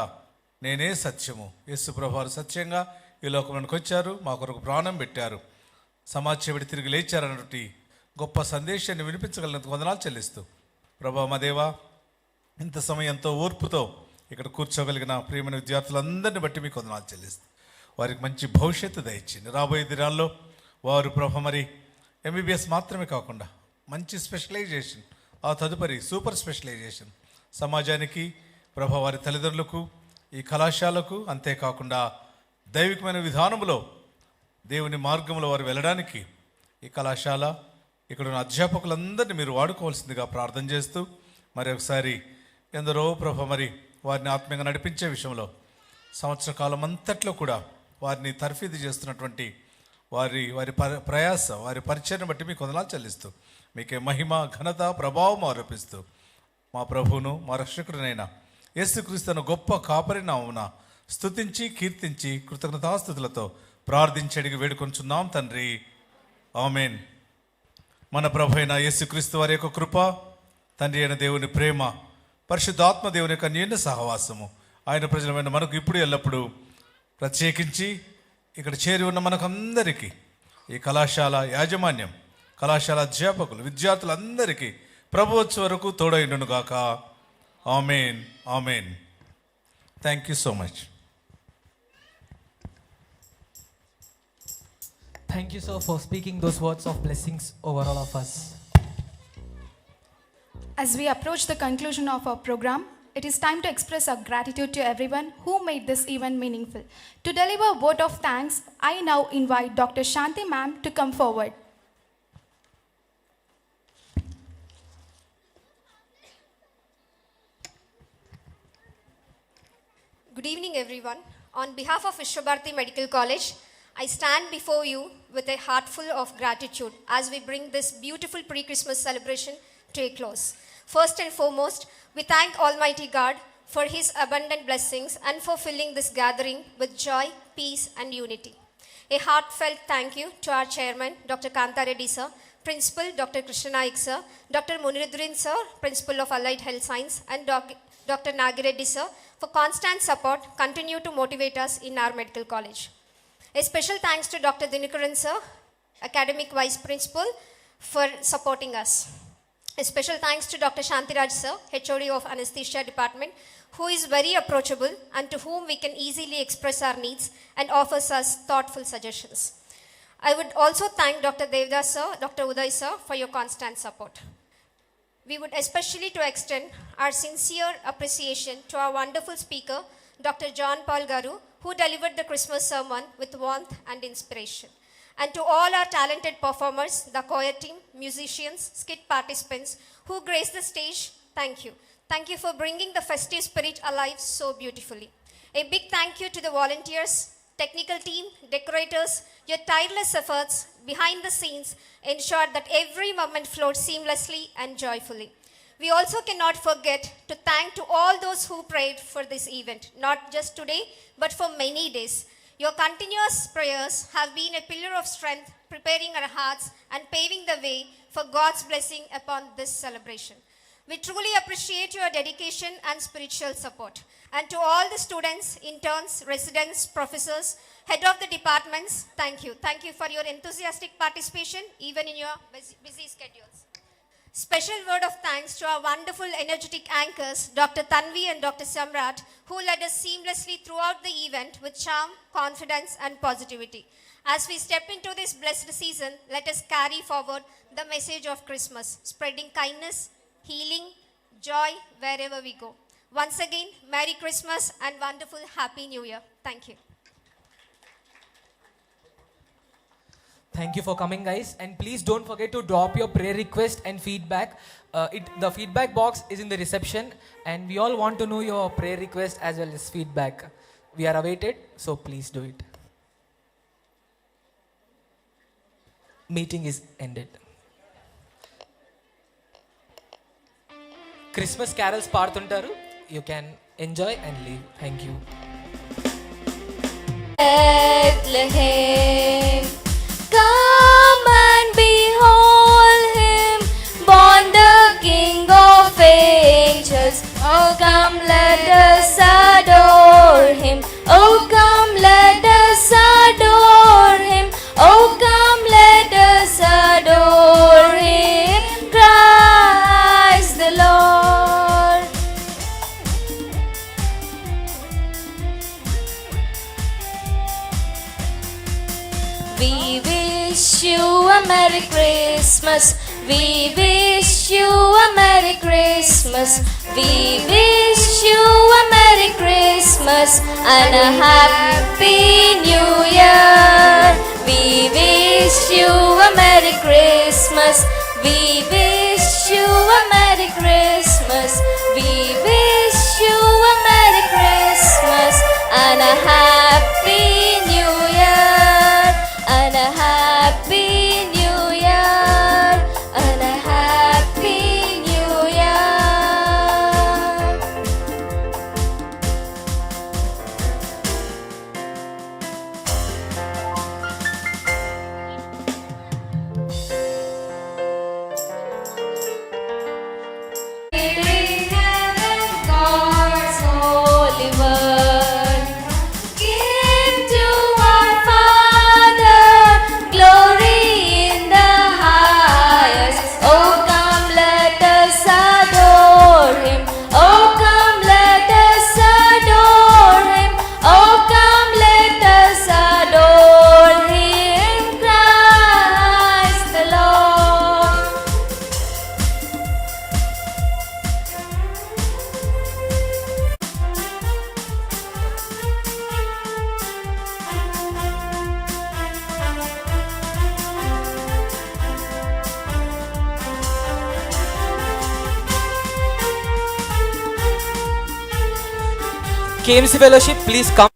నేనే సత్యము. యేసు ప్రభు వారు సత్యంగా ఈ లోకంలోకి వచ్చారు, మా కొరకు ప్రాణం పెట్టారు, సమాజ విడి తిరిగి లేచారన్నటువంటి గొప్ప సందేశాన్ని వినిపించగలిగినందుకు వందనాలు చెల్లిస్తూ, ప్రభా మా దేవా, ఇంత సమయంతో ఓర్పుతో ఇక్కడ కూర్చోగలిగిన ప్రియమైన విద్యార్థులందరినీ బట్టి మీకు వందనాలు చెల్లిస్తూ, వారికి మంచి భవిష్యత్తు దయచింది. రాబోయే దినాల్లో వారు ప్రభ మరి ఎంబీబీఎస్ మాత్రమే కాకుండా మంచి స్పెషలైజేషన్, ఆ తదుపరి సూపర్ స్పెషలైజేషన్ సమాజానికి, ప్రభ వారి తల్లిదండ్రులకు, ఈ కళాశాలకు, అంతేకాకుండా దైవికమైన విధానంలో దేవుని మార్గంలో వారు వెళ్ళడానికి ఈ కళాశాల, ఇక్కడ ఉన్న అధ్యాపకులందరినీ మీరు వాడుకోవాల్సిందిగా ప్రార్థన చేస్తూ, మరి ఒకసారి ఎందరో ప్రభ మరి వారిని ఆత్మీయంగా నడిపించే విషయంలో సంవత్సర కాలం అంతట్లో కూడా వారిని తర్ఫీదు చేస్తున్నటువంటి వారి ప్రయాస, వారి పరిచయను బట్టి మీకు వందనాలు చెల్లిస్తూ, మీకే మహిమ, ఘనత, ప్రభావం ఆరోపిస్తూ, మా ప్రభువును మా రక్షకుడినైన యేసుక్రీస్తును గొప్ప కాపరి నామమున స్తుతించి కీర్తించి కృతజ్ఞతాస్తుతులతో ప్రార్థించి అడిగి వేడుకొంచున్నాం తండ్రి, ఆమేన్. మన ప్రభు అయిన యేసుక్రీస్తు వారి యొక్క కృప, తండ్రి అయిన దేవుని ప్రేమ, పరిశుద్ధాత్మ దేవుని యొక్క అన్యోన్య సహవాసము ఆయన ప్రజలమైన మనకు ఇప్పుడు ఎల్లప్పుడూ, ప్రత్యేకించి ఇక్కడ చేరి ఉన్న మనకందరికీ, ఈ కళాశాల యాజమాన్యం, కళాశాల అధ్యాపకులు, విద్యార్థులందరికీ ప్రభు వచ్చే వరకు తోడైండును గాక. ఆమేన్, ఆమేన్. Thank you so much. Thank you, sir, for speaking those words of blessings over all of us. As we approach the conclusion of our program, it is time to express our gratitude to everyone who made this event meaningful. To deliver a vote of thanks, I now invite Dr. Shanti ma'am to come forward. Good evening, everyone. On behalf of Vishwabharati Medical College, I stand before you with a heart full of gratitude as we bring this beautiful pre-Christmas celebration to a close. First and foremost, we thank Almighty God for His abundant blessings and for filling this gathering with joy, peace and unity. A heartfelt thank you to our chairman, Dr. Kanta Reddy sir, Principal Dr. Krishna Naik sir, Dr. Muniruddin sir, Principal of Allied Health Science, and Dr. Nagireddy sir for constant support, continue to motivate us in our medical college. A special thanks to Dr. Dinikaran sir, Academic Vice Principal, for supporting us. A special thanks to Dr. Shantiraj sir, HOD of Anesthesia Department, who is very approachable and to whom we can easily express our needs and offers us thoughtful suggestions. I would also thank Dr. Devdas sir, Dr. Uday sir for your constant support. We would especially to extend our sincere appreciation to our wonderful speaker, Dr. John Paul Garu, who delivered the Christmas sermon with warmth and inspiration. And to all our talented performers, the choir team, musicians, skit participants who graced the stage, thank you. Thank you for bringing the festive spirit alive so beautifully. A big thank you to the volunteers, technical team, decorators. Your tireless efforts behind the scenes ensured that every moment flowed seamlessly and joyfully. We also cannot forget to thank to all those who prayed for this event, not just today, but for many days. Your continuous prayers have been a pillar of strength, preparing our hearts and paving the way for God's blessing upon this celebration. We truly appreciate your dedication and spiritual support. And to all the students, interns, residents, professors, head of the departments, thank you. Thank you for your enthusiastic participation, even in your busy schedules. Special word of thanks to our wonderful energetic anchors, Dr. Tanvi and Dr. Samrat, who led us seamlessly throughout the event with charm, confidence and positivity. As we step into this blessed season, let us carry forward the message of Christmas, spreading kindness, healing, joy wherever we go. Once again, Merry Christmas and wonderful Happy New Year. Thank you. Thank you for coming, guys. And please don't forget to drop your prayer request and feedback. The feedback box is in the reception, and we all want to know your prayer request as well as feedback. We are awaited, so please do it. Meeting is ended. Christmas carols పాడుతుంటారు. You can enjoy and leave. Thank you. Bethlehem, come and behold him, born the King of angels. Oh, come, let us adore him. Oh, come, let us adore him. Oh, come, let us adore him. Christ the Lord. We wish you a Merry Christmas. We wish you a Merry Christmas. We wish you a Merry Christmas and a Happy New Year. We wish you a Merry Christmas. We wish you a Merry Christmas. We wish you a Merry Christmas and a Happy New Year. And a Happy New Year. And a Happy New Year. God's holy word. Give to our Father glory in the highest. Oh, come, let us adore him. Oh, come, let us adore him. Oh, come, let us adore him. Christ the Lord. KMC Fellowship, please come.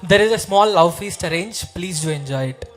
There is a small love feast arranged. Please do enjoy it.